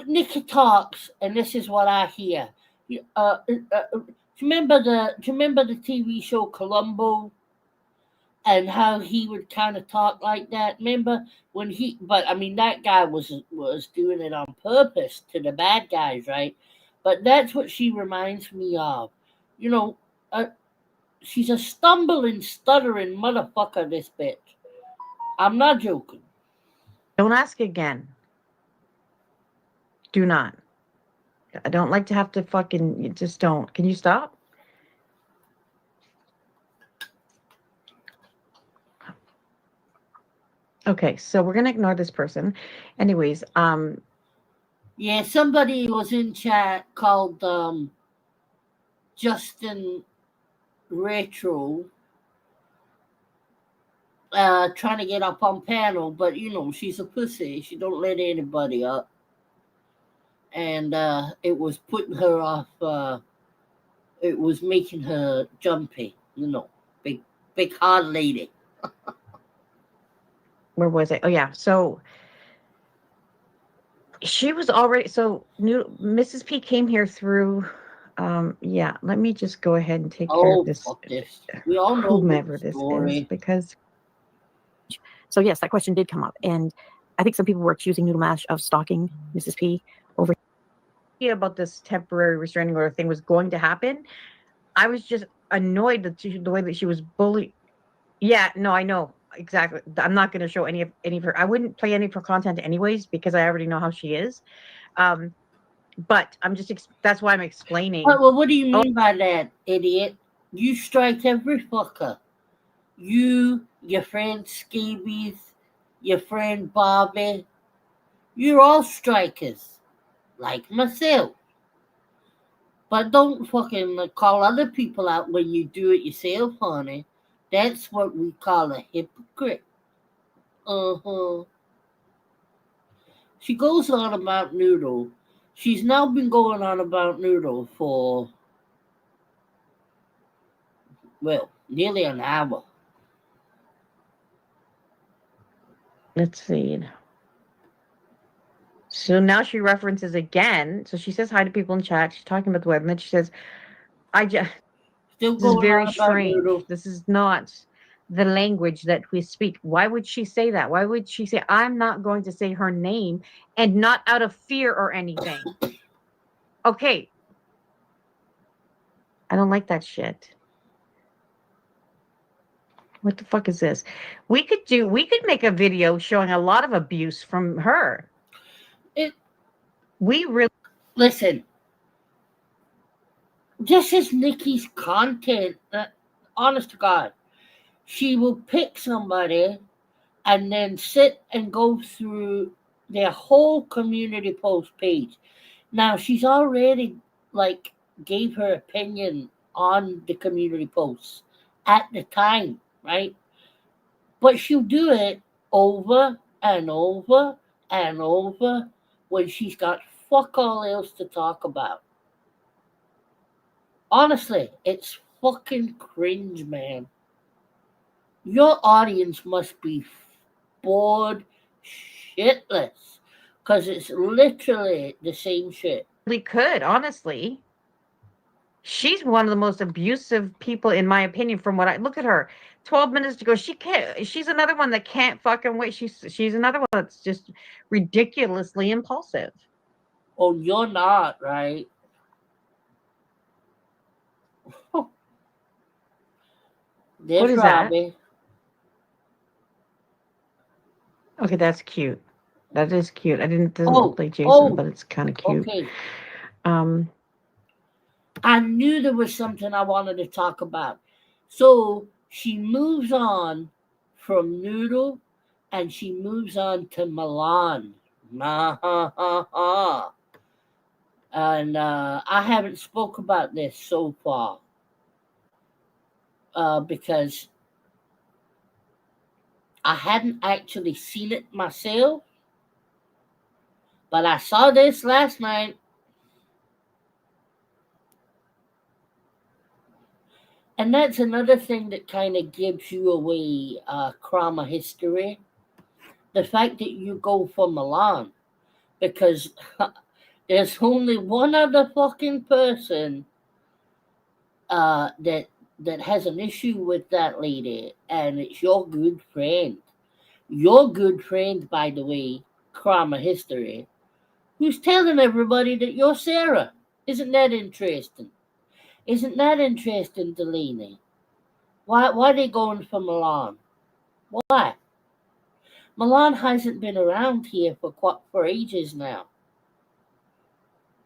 Nikki talks, and this is what I hear. Do you remember the TV show Columbo, and how he would kind of talk like that? Remember when he? But I mean, that guy was doing it on purpose to the bad guys, right? But that's what she reminds me of. You know, uh, she's a stumbling, stuttering motherfucker. This bitch. I'm not joking. Don't ask again. Do not. I don't like to have to fucking. You just don't. Can you stop? Okay, so we're gonna ignore this person. Anyways, Yeah, somebody was in chat called Justin Retro, trying to get up on panel, but you know she's a pussy. She don't let anybody up, and it was putting her off. It was making her jumpy. You know, big hard lady. where was I? Oh yeah, so she was already Mrs. P came here through. Yeah, let me just go ahead and take care of Oh this, fuck this! We all know whomever the this is, story. because. So yes, that question did come up, and I think some people were accusing Noodle Mash of stalking Mrs. P over about this temporary restraining order thing was going to happen. I was just annoyed that the way that she was bullied. Yeah, no, I know exactly. I'm not going to show any of her. I wouldn't play any of her content anyways because I already know how she is. Um, but I'm just that's why I'm explaining. Well, what do you Oh, mean by that, idiot? You strike every fucker. You, your friend Scabies, your friend Bobby, you're all strikers, like myself. But don't fucking call other people out when you do it yourself, honey. That's what we call a hypocrite. Uh-huh. She goes on about Noodle. She's now been going on about Noodle for, well, nearly an hour. Let's see. So now she references again. So she says hi to people in chat. She's talking about the weather. And then she says, Still this is going very on about strange. Noodle. This is not the language that we speak. Why would she say that? Why would she say, I'm not going to say her name and not out of fear or anything? Okay. I don't like that shit. What the fuck is this? We could make a video showing a lot of abuse from her. We really Listen. This is Nikki's content. Honest to God. She will pick somebody and then sit and go through their whole community post page. Now she's already like gave her opinion on the community posts at the time, right? But she'll do it over and over and over when she's got fuck all else to talk about. Honestly, it's fucking cringe, man. Your audience must be bored shitless because it's literally the same shit. could, honestly. She's one of the most abusive people, in my opinion, from what I look at her. 12 minutes ago, she's another one that can't fucking wait. She's another one that's just ridiculously impulsive. Oh, you're not, right? There's What is Robbie. that? Okay, that's cute. That is cute. Doesn't look like Jason, but it's kind of cute. Okay. Um, I knew there was something I wanted to talk about. So she moves on from Noodle and she moves on to Milan. And I haven't spoke about this so far because I hadn't actually seen it myself, but I saw this last night. And that's another thing that kind of gives you away Krama history. The fact that you go for Milan. Because there's only one other fucking person that has an issue with that lady, and it's your good friend. Your good friend, by the way, Krama history, who's telling everybody that you're Sarah. Isn't that interesting? Isn't that interesting, Delaney? Why are they going for Milan? Why? Milan hasn't been around here for ages now.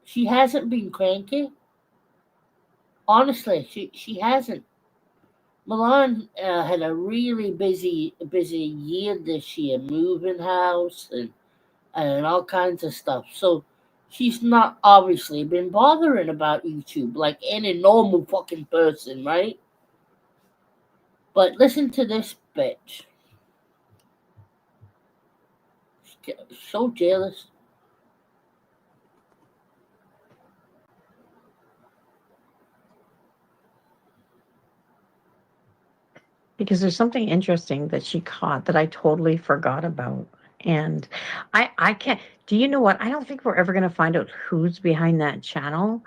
She hasn't been cranky. Honestly, she hasn't. Milan had a really busy year this year, moving house and all kinds of stuff. So she's not obviously been bothering about YouTube like any normal fucking person, right? But listen to this bitch. So jealous. because there's something interesting that she caught that I totally forgot about. And I can't, do you know what? I don't think we're ever going to find out who's behind that channel.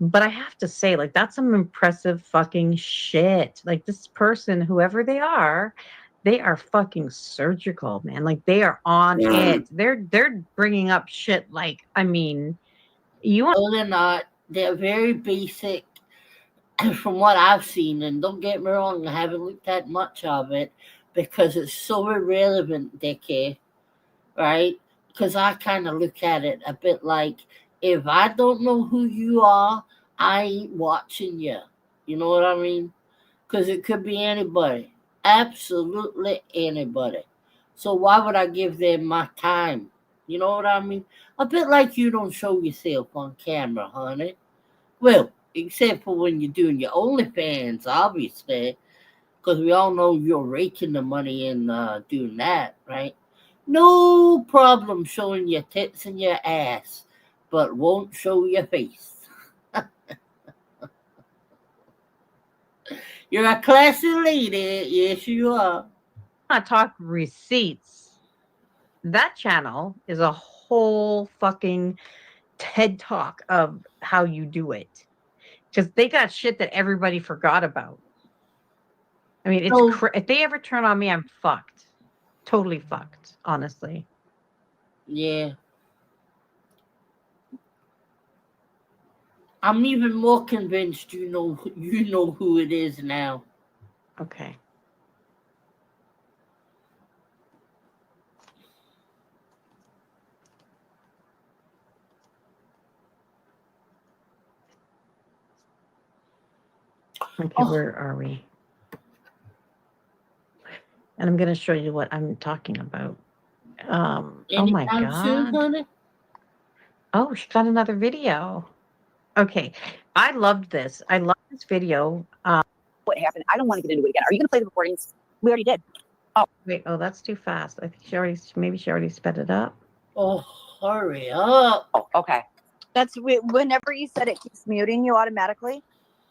But I have to say, like, that's some impressive fucking shit. Like, this person, whoever they are fucking surgical, man. Like, they are on it. They're bringing up shit. Like, I mean, you want. No, they're not. They're very basic from what I've seen. And don't get me wrong, I haven't looked at much of it because it's so irrelevant, Dickie, right? Because I kind of look at it a bit like if I don't know who you are, I ain't watching you. You know what I mean? Because it could be anybody, absolutely anybody. So why would I give them my time? You know what I mean? A bit like you don't show yourself on camera, honey. Well, except for when you're doing your OnlyFans, obviously, because we all know you're raking the money in doing that, right? No problem showing your tits and your ass, but won't show your face. You're a classy lady. Yes, you are. Not talk receipts. That channel is a whole fucking TED talk of how you do it. Because they got shit that everybody forgot about. I mean, So, if they ever turn on me, I'm fucked. Totally fucked, honestly. yeah. I'm even more convinced you know who it is now. Okay. Okay, Oh, where are we? And I'm going to show you what I'm talking about. Oh my anytime soon, God. honey? Oh, she got another video. Okay. I loved this. I love this video. What happened? I don't want to get into it again. Are you going to play the recordings? We already did. Wait, oh, that's too fast. I think maybe she already sped it up. Oh, hurry up. Oh, okay. That's whenever you said it keeps muting you automatically.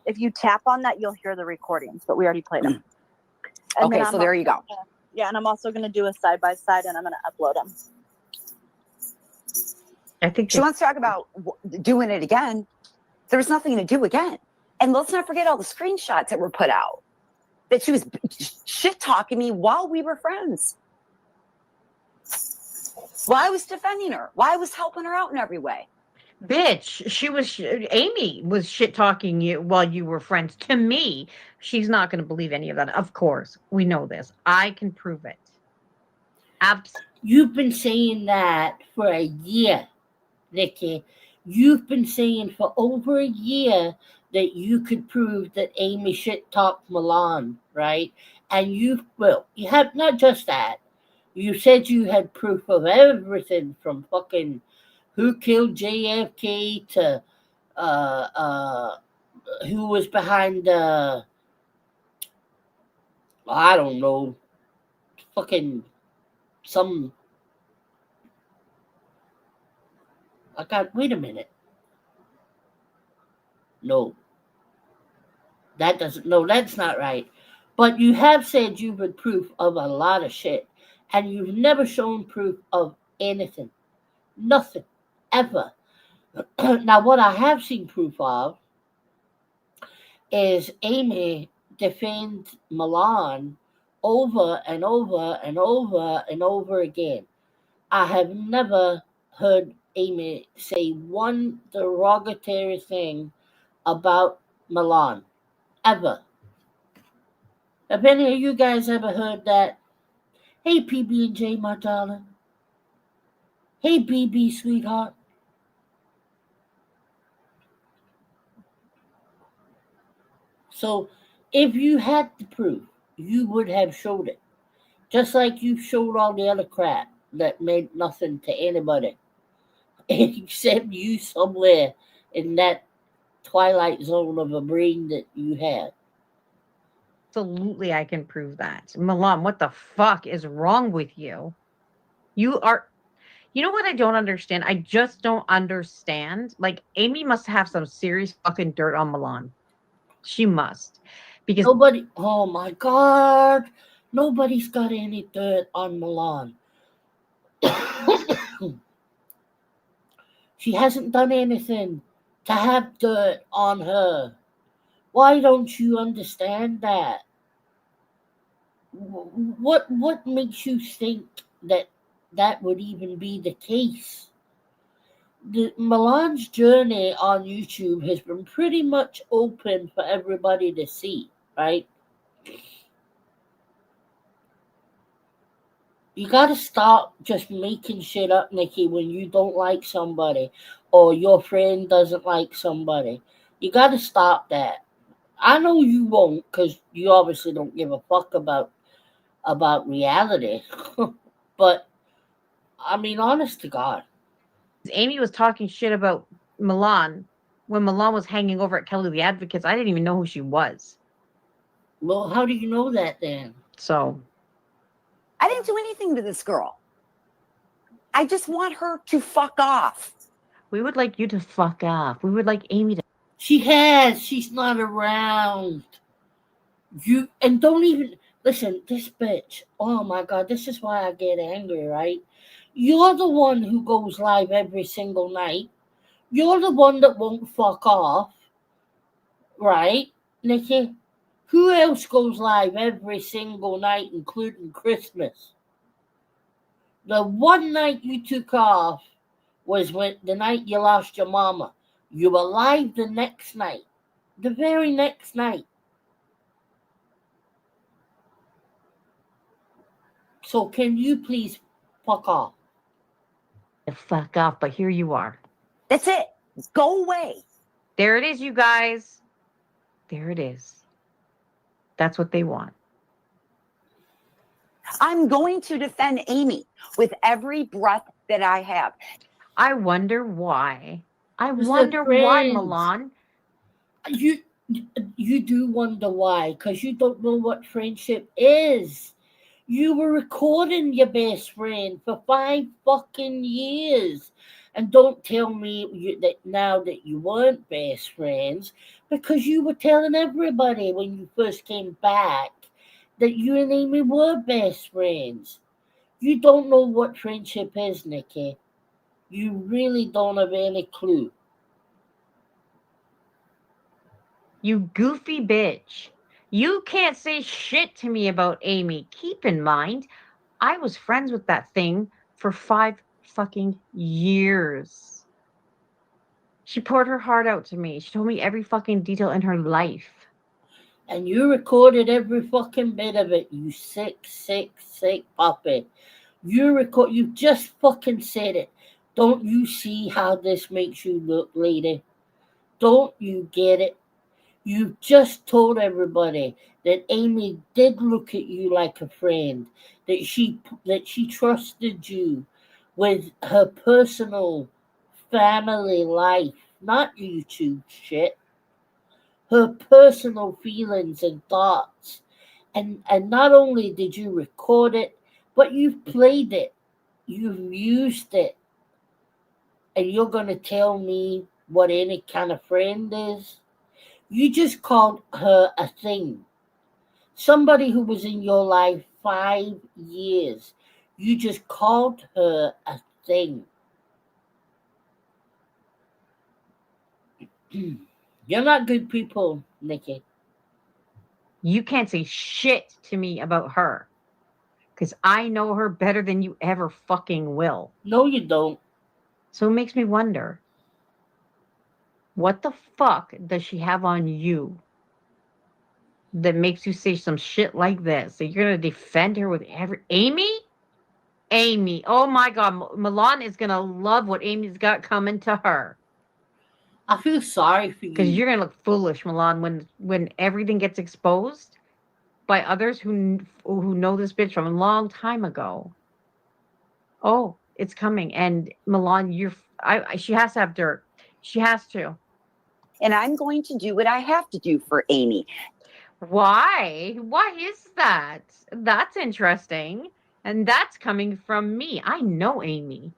If you tap on that, you'll hear the recordings, but we already played them. And okay, so there you go. Yeah, and I'm also going to do a side by side, and I'm going to upload them. I think She wants to talk about doing it again. There was nothing to do again. And let's not forget all the screenshots that were put out that she was shit talking me while we were friends. While I was defending her, while I was helping her out in every way. Bitch, Amy was shit talking you while you were friends. To me, she's not going to believe any of that. Of course, we know this. I can prove it. You've been saying that for a year, Nikki. You've been saying for over a year that you could prove that Amy shit talked Milan, right? And you have not just that. You said you had proof of everything from fucking who killed JFK to uh, uh, who was behind I don't know, fucking some. Wait a minute. No, that's not right. But you have said you've been proof of a lot of shit, and you've never shown proof of anything. Nothing. Ever. Now, what I have seen proof of is Amy defend Milan over and over and over and over again. I have never heard Amy say one derogatory thing about Milan. Ever. Have any of you guys ever heard that? Hey, PB&J, my darling. Hey, BB, sweetheart. So, if you had the proof, you would have showed it. Just like you showed all the other crap that meant nothing to anybody. Except you somewhere in that twilight zone of a brain that you had. Absolutely, I can prove that. Milan, what the fuck is wrong with you? You know what I don't understand? I just don't understand. Like, Amy must have some serious fucking dirt on Milan. She must. Because oh my God, nobody's got any dirt on Milan. She hasn't done anything to have dirt on her. Why don't you understand that? What makes you think that would even be the case? Milan's journey on YouTube has been pretty much open for everybody to see, right? You gotta stop just making shit up, Nikki, when you don't like somebody or your friend doesn't like somebody. You gotta stop that. I know you won't, because you obviously don't give a fuck about reality. But I mean, honest to God, Amy was talking shit about Milan when Milan was hanging over at Kelly the Advocates. I didn't even know who she was. well, how do you know that then? So I didn't do anything to this girl. I just want her to fuck off. we would like you to fuck off. We would like Amy to. She has. She's not around. And don't even listen. This bitch. Oh my God. This is why I get angry, right? You're the one who goes live every single night. You're the one that won't fuck off, right, Nikki? Who else goes live every single night, including Christmas? The one night you took off was when the night you lost your mama. You were live the next night, the very next night. So can you please fuck off? Fuck off, but here you are. That's it. Go away. There it is, you guys. There it is. That's what they want. I'm going to defend Amy with every breath that I have. I wonder why. I Because wonder they're why, friends. Milan. You do wonder why, because you don't know what friendship is. You were recording your best friend for 5 fucking years. And don't tell me that now that you weren't best friends, because you were telling everybody when you first came back that you and Amy were best friends. You don't know what friendship is, Nikki. You really don't have any clue. You goofy bitch. You can't say shit to me about Amy. Keep in mind, I was friends with that thing for 5 fucking years. She poured her heart out to me. She told me every fucking detail in her life. And you recorded every fucking bit of it, you sick, sick, sick puppy. You just fucking said it. Don't you see how this makes you look, lady? Don't you get it? You just told everybody that Amy did look at you like a friend, that she trusted you with her personal family life, not YouTube shit. Her personal feelings and thoughts. And not only did you record it, but you've played it. You've used it. And you're going to tell me what any kind of friend is? You just called her a thing. Somebody who was in your life 5 years. You just called her a thing. You're not good people, Nikki. You can't say shit to me about her. Because I know her better than you ever fucking will. No, you don't. So it makes me wonder, what the fuck does she have on you that makes you say some shit like this? So you're going to defend her with Amy? Amy. Oh my God. Milan is going to love what Amy's got coming to her. I feel sorry for you. Because you're going to look foolish, Milan, when everything gets exposed by others who know this bitch from a long time ago. Oh, it's coming. And Milan, she has to have dirt. She has to. And I'm going to do what I have to do for Amy. Why? Why is that? That's interesting. And that's coming from me. I know Amy.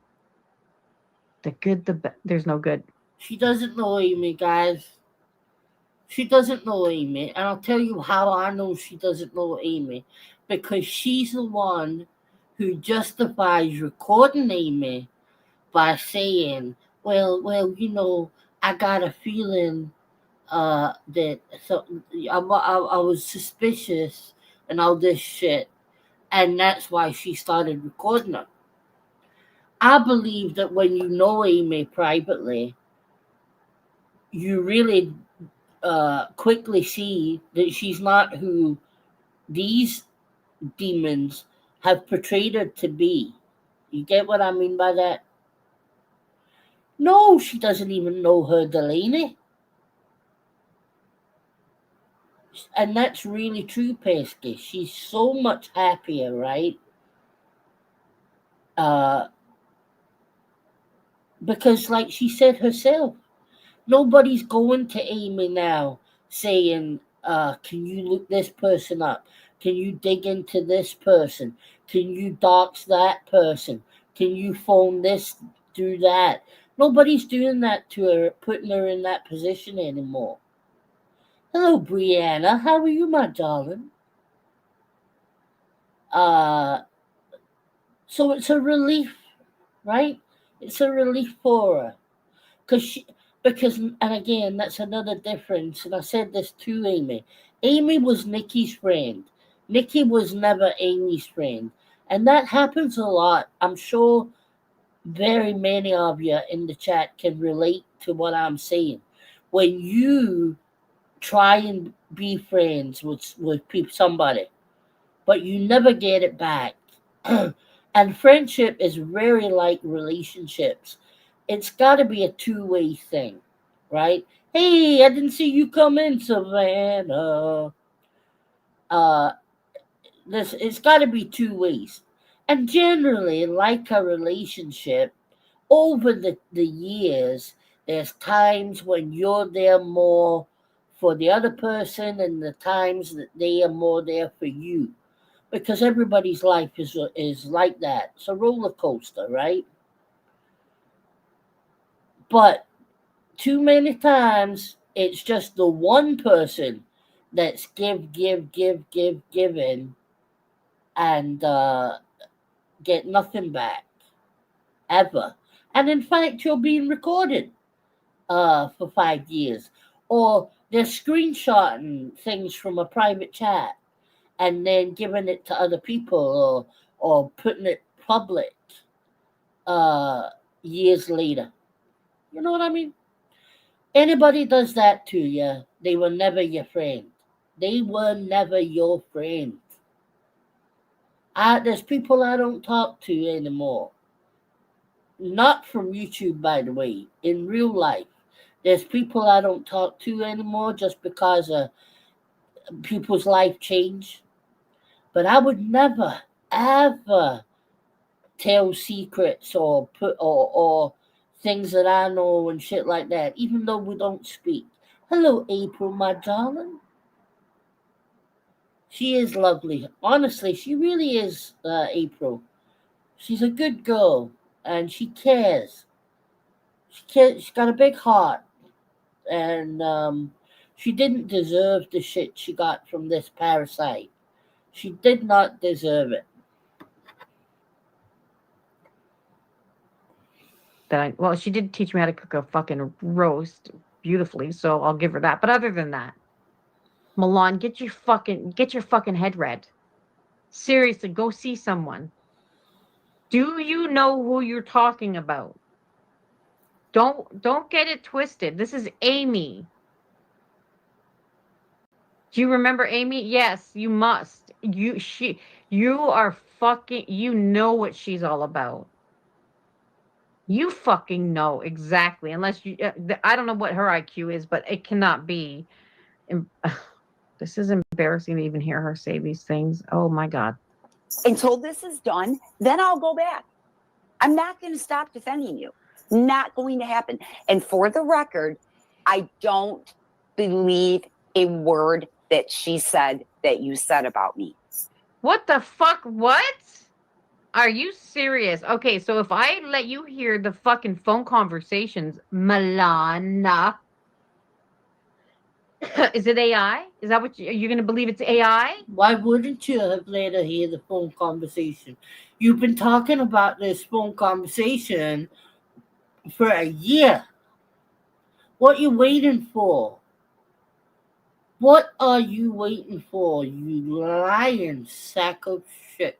The good, the bad. There's no good. She doesn't know Amy, guys. She doesn't know Amy. And I'll tell you how I know she doesn't know Amy. Because she's the one who justifies recording Amy by saying, well, I got a feeling that I was suspicious and all this shit. And that's why she started recording her. I believe that when you know Amy privately, you really quickly see that she's not who these demons have portrayed her to be. You get what I mean by that? No, she doesn't even know her Delaney. And that's really true, Pesky. She's so much happier, right? Because, like she said herself, nobody's going to Amy now saying, can you look this person up? Can you dig into this person? Can you dox that person? Can you phone this, do that? Nobody's doing that to her, putting her in that position anymore. Hello, Brianna. How are you, my darling? So it's a relief right? It's a relief for her. Because, and again, that's another difference. And I said this to Amy. Amy was Nikki's friend. Nikki was never Amy's friend. And that happens a lot. I'm sure very many of you in the chat can relate to what I'm saying. When you try and be friends with somebody, but you never get it back. And friendship is very like relationships. It's got to be a two-way thing, right? Hey, I didn't see you come in, Savannah. Uh, this it's got to be two ways. And generally, like a relationship, over the years, there's times when you're there more for the other person, and the times that they are more there for you, because everybody's life is like that. It's a roller coaster, right? But too many times it's just the one person that's giving, and get nothing back ever. And in fact, you're being recorded for 5 years, or they're screenshotting things from a private chat and then giving it to other people, or putting it public uh, years later. You know what I mean? Anybody does that to you, they were never your friend. They were never your friend. There's people I don't talk to anymore. Not from YouTube, by the way. In real life, there's people I don't talk to anymore just because people's life change. But I would never, ever tell secrets, or or things that I know and shit like that, even though we don't speak. Hello, April, my darling. She is lovely. Honestly, she really is, April. She's a good girl, and she cares. She cares. She's got a big heart, and she didn't deserve the shit she got from this parasite. She did not deserve it. Well, she did teach me how to cook a fucking roast beautifully, so I'll give her that. But other than that, Milan, get your fucking head read. Seriously, go see someone. Do you know who you're talking about? Don't get it twisted. This is Amy. Do you remember Amy? Yes, you must. You are fucking, you know what she's all about. You fucking know exactly. Unless you, I don't know what her IQ is, but it cannot be. This is embarrassing to even hear her say these things. Oh my God. Until this is done, then I'll go back. I'm not going to stop defending you. Not going to happen. And for the record, I don't believe a word that she said that you said about me. What the fuck? What? Are you serious? Okay, so if I let you hear the fucking phone conversations, Milana, is it AI? Is that what you're going to believe it's AI? Why wouldn't you have let her hear the phone conversation? You've been talking about this phone conversation for a year. What you waiting for? What are you waiting for, you lying sack of shit?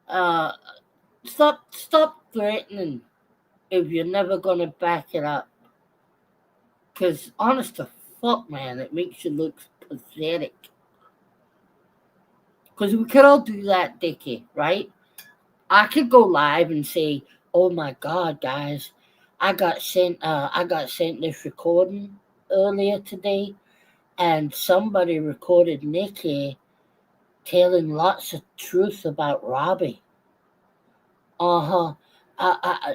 Uh, stop threatening if you're never gonna back it up. Cause honest to fuck, man, it makes you look pathetic. Cause we could all do that, Dickie, right? I could go live and say, "Oh my God, guys, I got sent this recording earlier today, and somebody recorded Nikki telling lots of truth about Robbie. Uh-huh.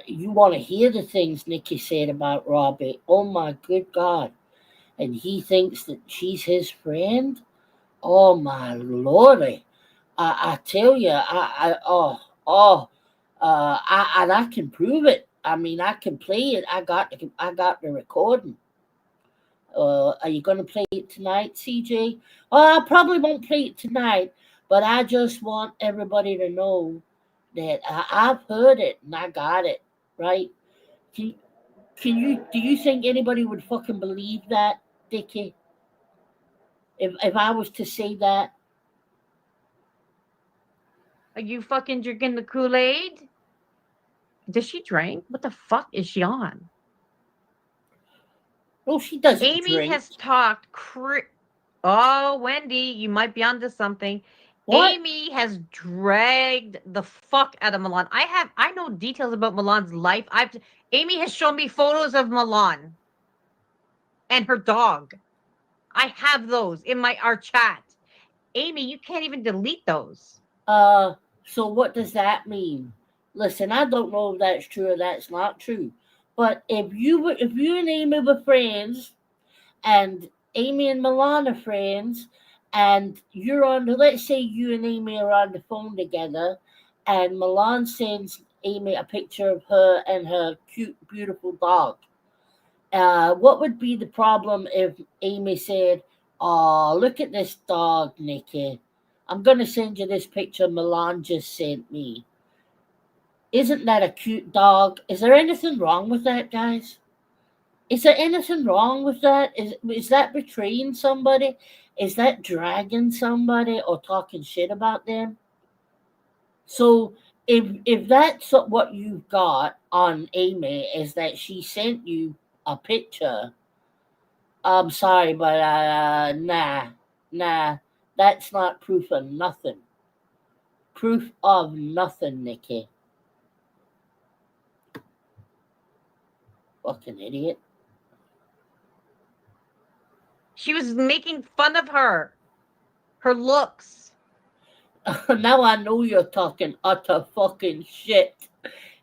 You want to hear the things Nikki said about Robbie? Oh my good God. And he thinks that she's his friend? Oh my lordy. I tell you, and I can prove it. I mean, I can play it. I got the recording. Are you going to play it tonight, CJ? Well, I probably won't play it tonight, but I just want everybody to know that I've heard it and I got it, right? Can, do you think anybody would fucking believe that, Dickie? If I was to say that? Are you fucking drinking the Kool-Aid? Does she drink? What the fuck is she on? No, she doesn't Amy drink. has talked. Oh, Wendy, you might be onto something. What? Amy has dragged the fuck out of Milan. I know details about Milan's life. Amy has shown me photos of Milan and her dog. I have those in our chat. Amy, you can't even delete those. So what does that mean? Listen, I don't know if that's true or that's not true. But if you and Amy were friends, and Amy and Milan are friends, and you're on let's say you and Amy are on the phone together, and Milan sends Amy a picture of her and her cute, beautiful dog. What would be the problem if Amy said, "Oh, look at this dog, Nikki. I'm going to send you this picture Milan just sent me. Isn't that a cute dog?" Is there anything wrong with that, guys? Is there anything wrong with that? Is that betraying somebody? Is that dragging somebody or talking shit about them? So if that's what you've got on Amy is that she sent you a picture, I'm sorry, but nah, that's not proof of nothing. Proof of nothing, Nikki. Fucking idiot. She was making fun of her looks. Now I know you're talking utter fucking shit.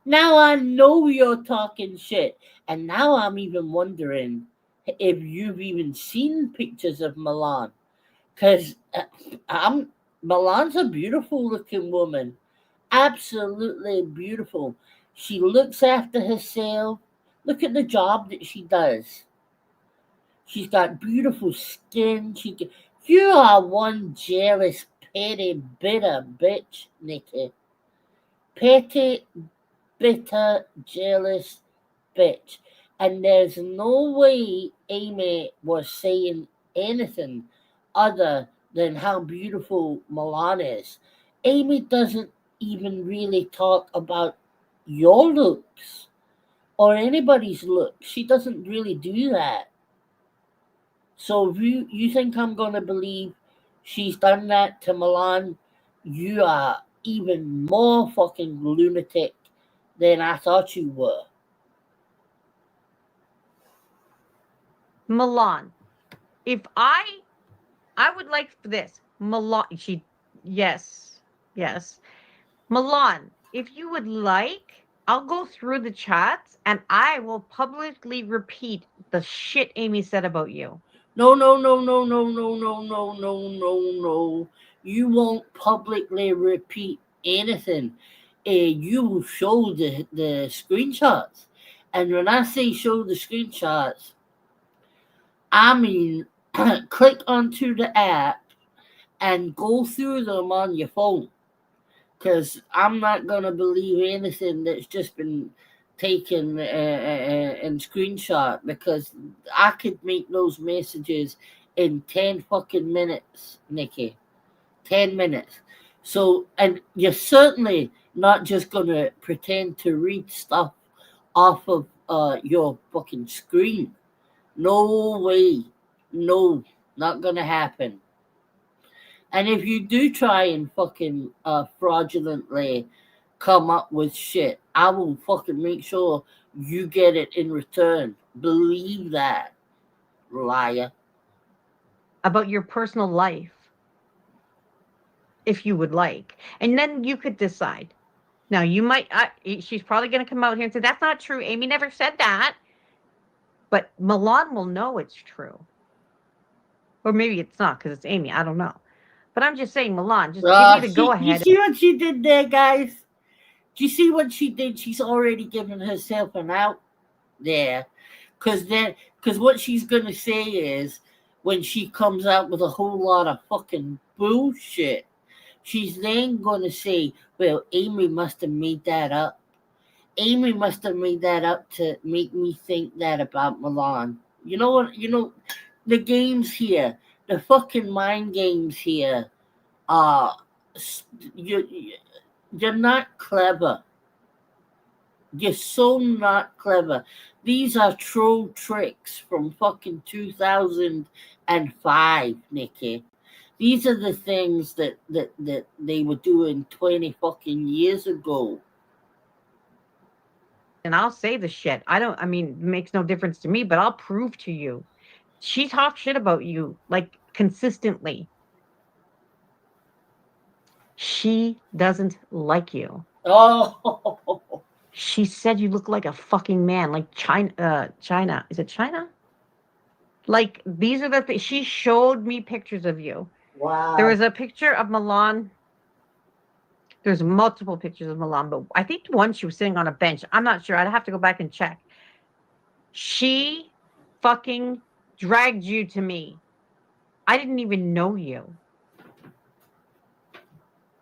Now I know you're talking shit. And now I'm even wondering if you've even seen pictures of Milan. Because Milan's a beautiful looking woman. Absolutely beautiful. She looks after herself. Look at the job that she does. She's got beautiful skin. You are one jealous, petty, bitter bitch, Nikki. Petty, bitter, jealous bitch. And there's no way Amy was saying anything other than how beautiful Milan is. Amy doesn't even really talk about your looks or anybody's looks. She doesn't really do that. So if you think I'm going to believe she's done that to Milan, you are even more fucking lunatic than I thought you were. Milan, if I would like this. Milan, yes. Milan, if you would like, I'll go through the chats and I will publicly repeat the shit Amy said about you. No. You won't publicly repeat anything. You will show the screenshots. And when I say show the screenshots, I mean click onto the app and go through them on your phone. Because I'm not going to believe anything that's just been taken and screenshot, because I could make those messages in 10 fucking minutes, Nikki. 10 minutes. So, and you're certainly not just going to pretend to read stuff off of your fucking screen. No way. No, not going to happen. And if you do try and fucking fraudulently come up with shit, I will fucking make sure you get it in return. Believe that, liar. About your personal life, if you would like. And then you could decide. Now, you might, she's probably going to come out here and say, that's not true. Amy never said that. But Milan will know it's true. Or maybe it's not because it's Amy. I don't know. But I'm just saying, Milan, just give me the go ahead. You see what she did there, guys? Do you see what she did? She's already given herself an out there. Because what she's going to say is, when she comes out with a whole lot of fucking bullshit, she's then going to say, well, Amy must have made that up. Amy must have made that up to make me think that about Milan. You know what? The games here, the fucking mind games here are, you're not clever. You're so not clever. These are troll tricks from fucking 2005, Nikki. These are the things that they were doing 20 fucking years ago. And I'll say the shit. I mean, it makes no difference to me, but I'll prove to you. She talks shit about you, like, consistently. She doesn't like you. Oh, She said you look like a fucking man, like China. Is it China? Like, these are the things. She showed me pictures of you. wow. There was a picture of Milan. There's multiple pictures of Milan, but I think one she was sitting on a bench. I'm not sure. I'd have to go back and check. She fucking dragged you to me. I didn't even know you.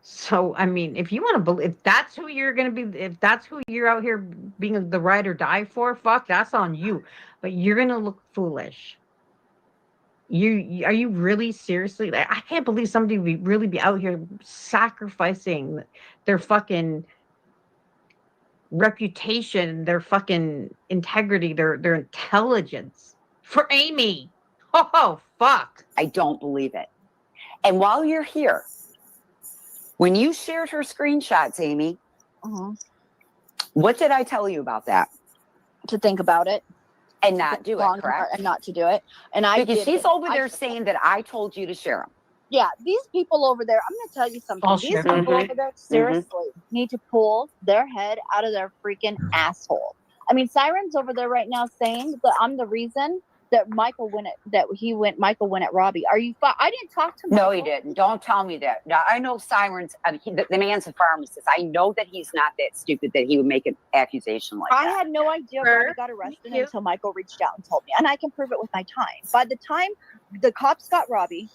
So, I mean, if you want to believe, if that's who you're going to be, if that's who you're out here being the ride or die for, fuck, that's on you. But you're going to look foolish. Are you really seriously? Like, I can't believe somebody would really be out here sacrificing their fucking reputation, their fucking integrity, their intelligence for Amy. Oh, fuck. I don't believe it. And while you're here, when you shared her screenshots, Amy, what did I tell you about that? To think about it and not do it, correct? And not to do it. And because she's over there saying that I told you to share them. Yeah, these people over there, I'm going to tell you something. These people over there seriously need to pull their head out of their freaking asshole. I mean, Siren's over there right now saying that I'm the reason that Michael went at Robbie. Are you? I didn't talk to Michael. No, he didn't. Don't tell me that. Now, I know Siren's. The man's a pharmacist. I know that he's not that stupid that he would make an accusation like that. I had no idea Robbie got arrested until Michael reached out and told me, and I can prove it with my time. By the time the cops got Robbie,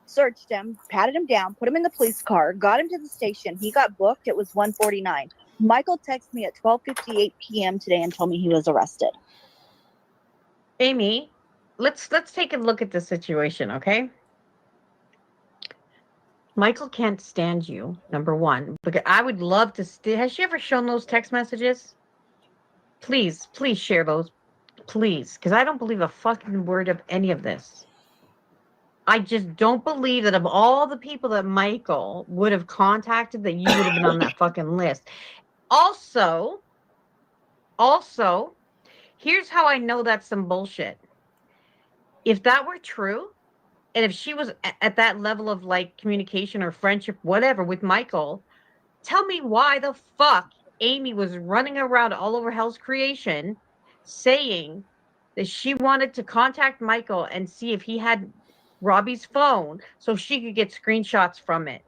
searched him, patted him down, put him in the police car, got him to the station. He got booked. It was 1:49. Michael texted me at 12:58 p.m. today and told me he was arrested. Amy, let's take a look at the situation, okay? Michael can't stand you, number one. Because I would love to. Has she ever shown those text messages? Please share those, please, because I don't believe a fucking word of any of this. I just don't believe that of all the people that Michael would have contacted, that you would have been on that fucking list. Also, here's how I know that's some bullshit. If that were true, and if she was at that level of like communication or friendship, whatever, with Michael, tell me why the fuck Amy was running around all over Hell's Creation saying that she wanted to contact Michael and see if he had Robbie's phone so she could get screenshots from it.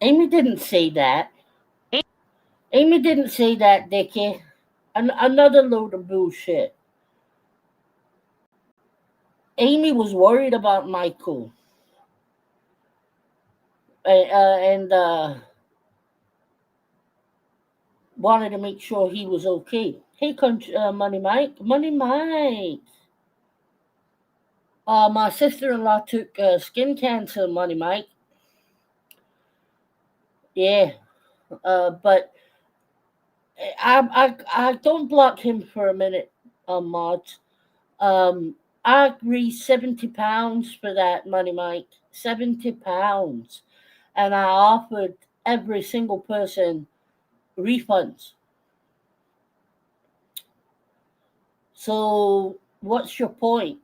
Amy didn't say that. Amy didn't say that, Dickie. Another load of bullshit. Amy was worried about Michael. And wanted to make sure he was okay. Hey, Money Mike. Money Mike. My sister-in-law took skin cancer, Money Mike. Yeah. But I don't block him for a minute, Mods. I agree £70 for that, Money Mike. £70. And I offered every single person refunds. So what's your point?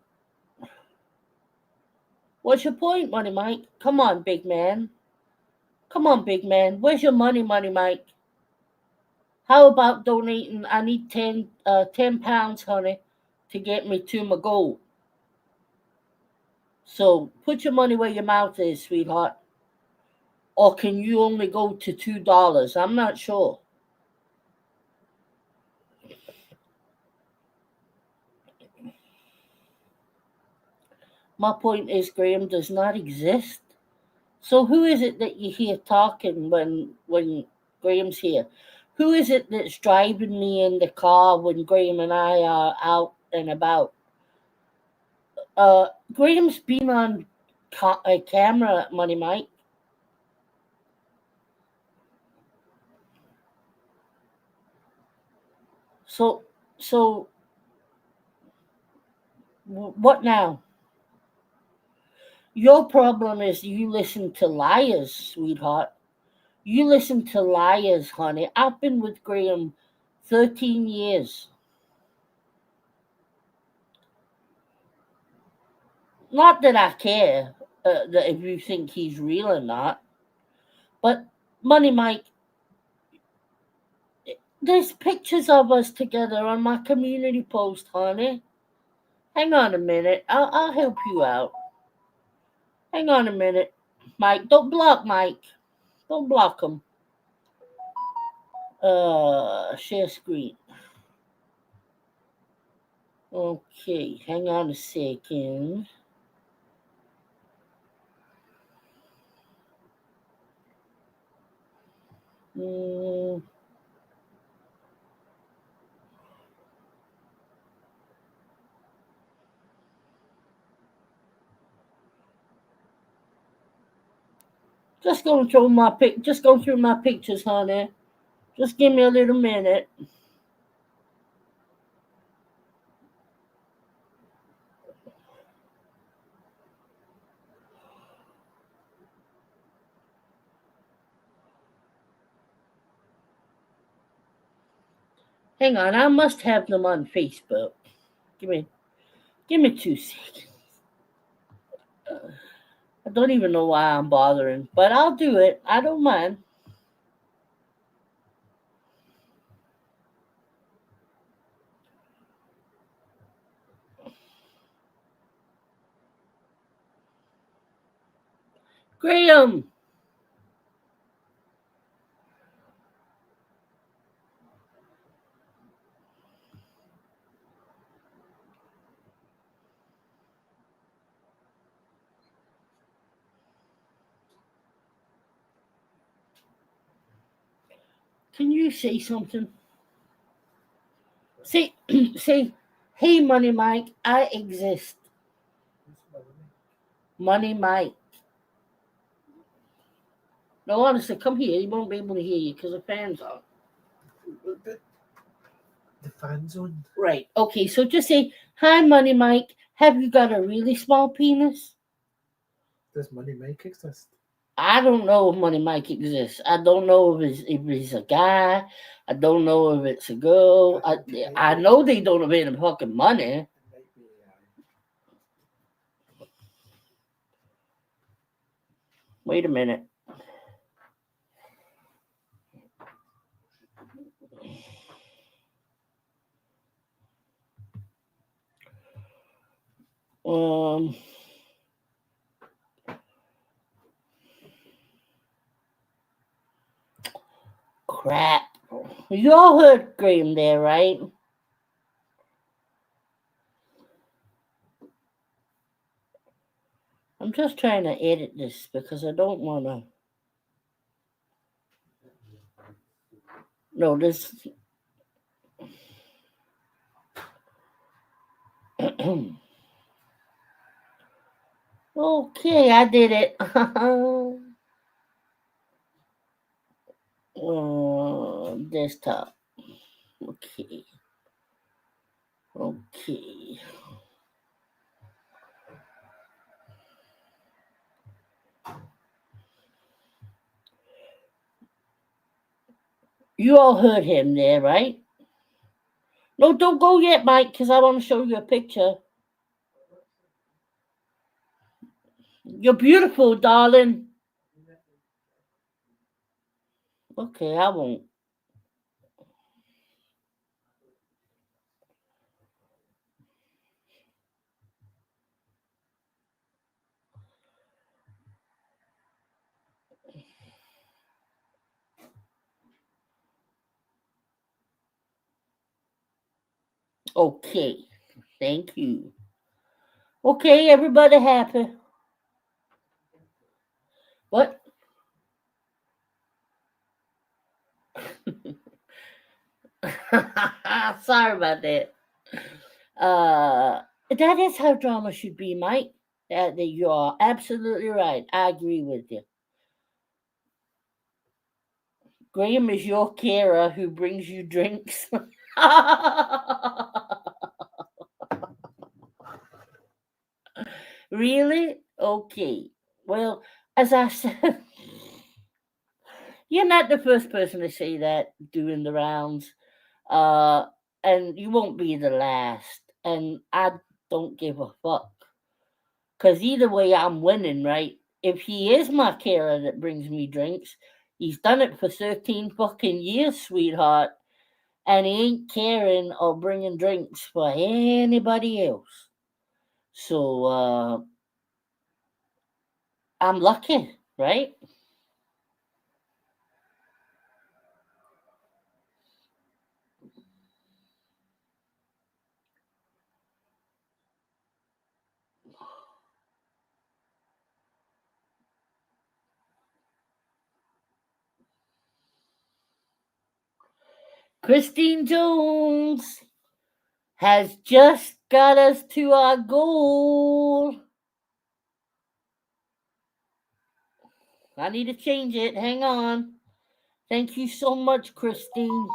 What's your point, Money Mike? Come on, big man. Come on, big man. Where's your money, Money Mike? How about donating? I need 10 pounds, honey, to get me to my goal. So put your money where your mouth is, sweetheart. Or can you only go to $2? I'm not sure. My point is, Graham does not exist. So who is it that you hear talking when Graham's here? Who is it that's driving me in the car when Graham and I are out and about? Graham's been on a camera, Money Mike. So what now? Your problem is you listen to liars, sweetheart. You listen to liars, honey. I've been with Graham 13 years. Not that I care that if you think he's real or not, but Money Mike, there's pictures of us together on my community post, honey. Hang on a minute. I'll help you out. Hang on a minute. Mike, don't block Mike. Don't block him. Share screen. Okay, hang on a second. Just going through my pictures, honey. Just give me a little minute. Hang on, I must have them on Facebook. Give me 2 seconds. I don't even know why I'm bothering, but I'll do it. I don't mind. Graham! Can you say something? Say, hey, Money Mike, I exist. Money Mike. No, honestly, come here. He won't be able to hear you because the fan's on. The fan's on. Right. Okay, so just say, hi, Money Mike. Have you got a really small penis? Does Money Mike exist? I don't know if Money Mike exists. I don't know if he's a guy. I don't know if it's a girl. I know they don't have any fucking money. It might be AI. Wait a minute. Crap. You all heard Graham there, right? I'm just trying to edit this because I don't want to. No, this. Okay, I did it. Desktop. Okay. Okay. You all heard him there, right? No, don't go yet, Mike, because I want to show you a picture. You're beautiful, darling. Okay, I won't. Okay, thank you. Okay, everybody happy. What? Sorry about that. That is how drama should be, Mike. That you are absolutely right. I agree with you. Graham is your carer who brings you drinks. Really? Okay. Well, as I said, you're not the first person to say that doing the rounds. Uh, and you won't be the last. And I don't give a fuck. Because either way, I'm winning, right? If he is my carer that brings me drinks, he's done it for 13 fucking years, sweetheart. And he ain't caring or bringing drinks for anybody else. So, I'm lucky, right? Christine Jones has just got us to our goal. I need to change it. Hang on. Thank you so much, Christine.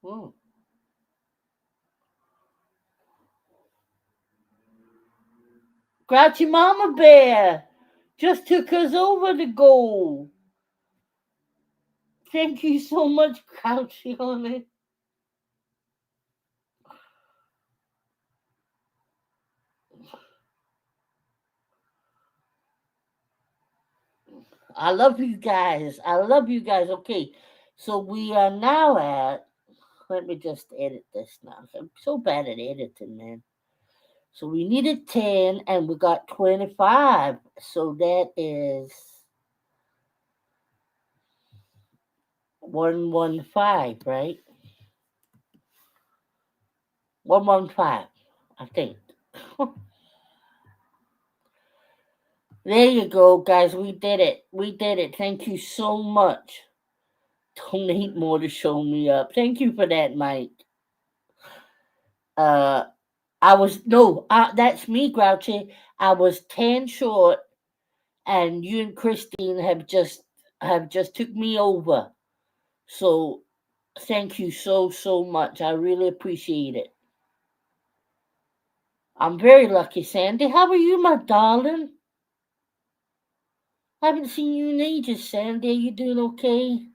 Oh. Grouchy Mama Bear just took us over the goal. Thank you so much, Grouchy, on it. I love you guys. I love you guys. Okay, so we are now at. Let me just edit this now. I'm so bad at editing, man. So we needed 10 and we got 25. So that is 115, right? 115, I think. There you go, guys. We did it. We did it. Thank you so much. Donate more to show me up. Thank you for that, Mike. That's me, Grouchy. I was 10 short, and you and Christine have just took me over. So thank you so much. I really appreciate it. I'm very lucky, Sandy. How are you, my darling? I haven't seen you in ages, Sandy. Are you doing okay?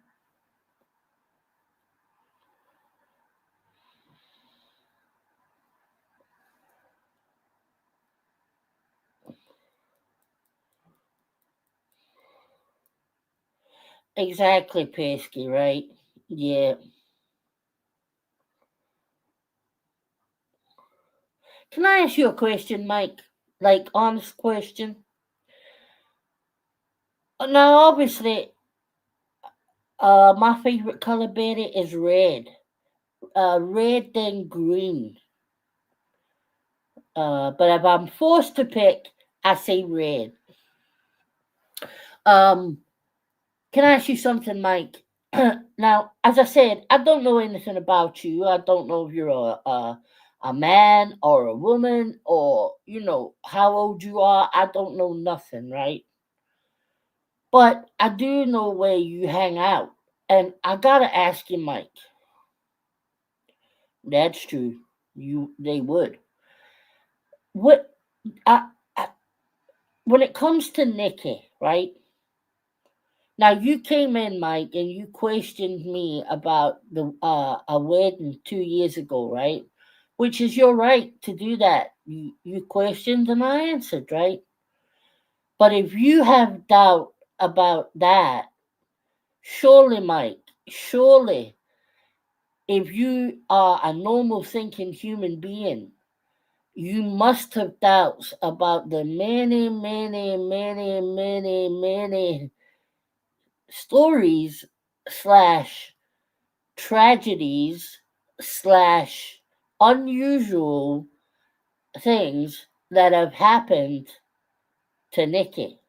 Exactly, Pesky, right? Yeah. Can I ask you a question, Mike? Like, honest question? Now, obviously, my favorite color, Betty, is red. Red and green. But if I'm forced to pick, I say red. Um, can I ask you something, Mike? Now, as I said, I don't know anything about you. I don't know if you're a man or a woman or, how old you are. I don't know nothing, right? But I do know where you hang out. And I gotta ask you, Mike. That's true. They would. What I when it comes to Nikki, right? Now you came in, Mike, and you questioned me about the a wedding 2 years ago, right? Which is your right to do that. You questioned and I answered, right? But if you have doubt about that, surely, Mike, surely, if you are a normal thinking human being, you must have doubts about the many stories slash tragedies slash unusual things that have happened to Nikki.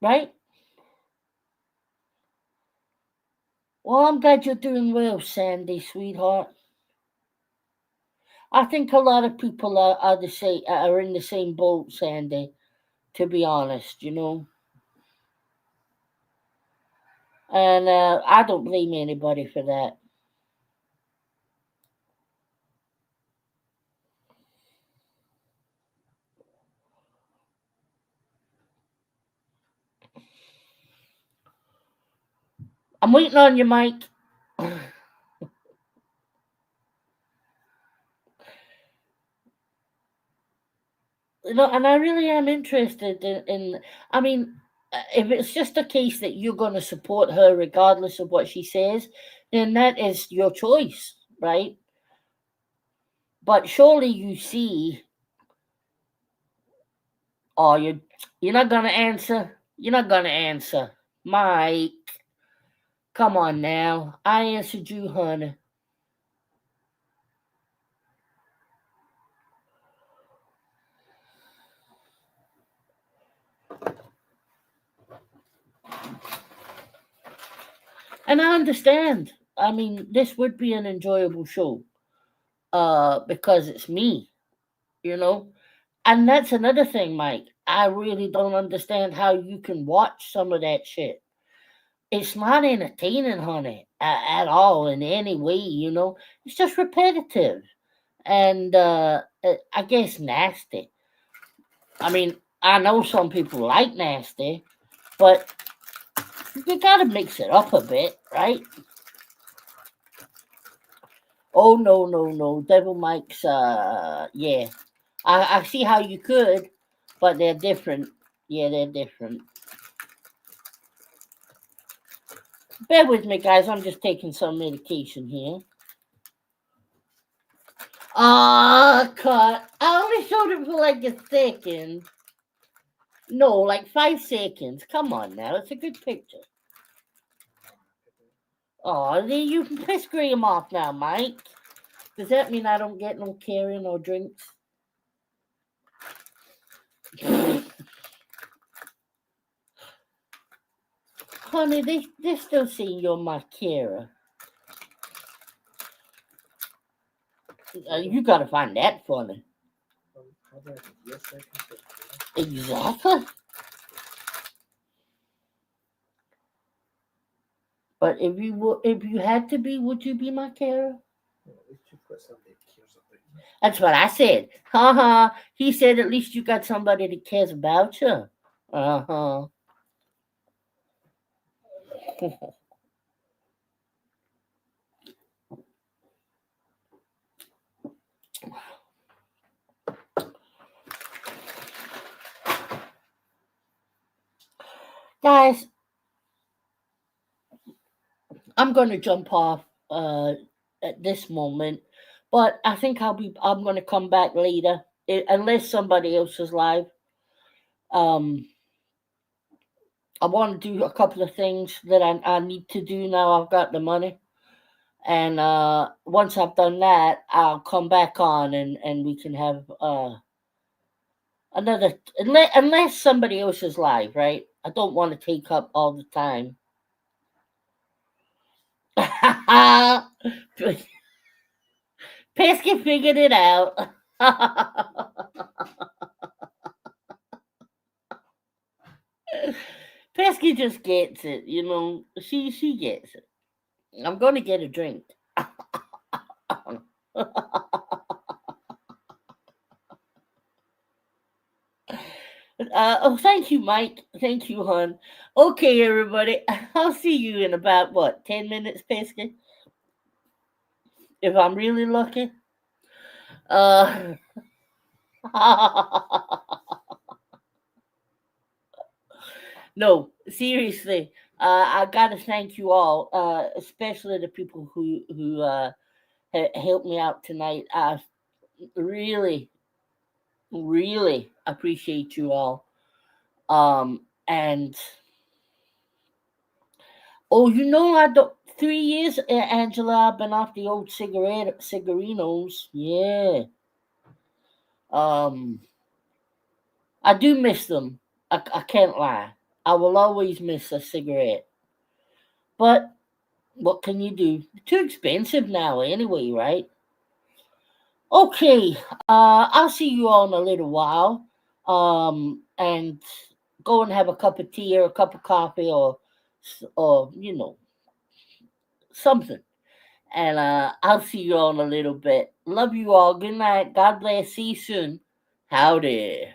Right? Well, I'm glad you're doing well, Sandy, sweetheart. I think a lot of people are in the same boat, Sandy, to be honest, And I don't blame anybody for that. I'm waiting on you, Mike. And I really am interested in I mean, if it's just a case that you're going to support her regardless of what she says, then that is your choice, right? But surely you see, oh, you're not going to answer. You're not going to answer, Mike. Come on now, I answered you, honey. And I understand. I mean, this would be an enjoyable show, because it's me, you know. And that's another thing, Mike. I really don't understand how you can watch some of that shit. It's not entertaining, honey, at all in any way, It's just repetitive and I guess nasty. I mean, I know some people like nasty, but you gotta mix it up a bit, right? Oh no, Devil Mike's yeah. I see how you could, but they're different. Yeah, they're different. Bear with me, guys. I'm just taking some medication here. Cut. I only showed it for like a second. No, like 5 seconds. Come on now. It's a good picture. Oh, then you can piss him off now, Mike. Does that mean I don't get no carrying or drinks? Honey, they still saying you're my carer. You gotta find that funny. Exactly. But if you had to be, would you be my carer? That's what I said. He said at least you got somebody that cares about you. Uh-huh. Guys, I'm gonna jump off at this moment, but I think I'm gonna come back later, unless somebody else is live. Um, I want to do a couple of things that I need to do now. I've got the money, and once I've done that, I'll come back on and we can have another, unless somebody else is live, right? I don't want to take up all the time. Pesky figured it out. Pesky just gets it, She gets it. I'm gonna get a drink. Thank you, Mike. Thank you, hon. Okay, everybody. I'll see you in about 10 minutes, Pesky? If I'm really lucky. No, seriously. I gotta thank you all, especially the people who helped me out tonight. I really, really appreciate you all. And I don't 3 years, Angela. I've been off the old cigarinos. Yeah. I do miss them. I can't lie. I will always miss a cigarette. But what can you do? Too expensive now, anyway, right? Okay. I'll see you all in a little while. And go and have a cup of tea or a cup of coffee or something. And I'll see you all in a little bit. Love you all. Good night. God bless. See you soon. Howdy.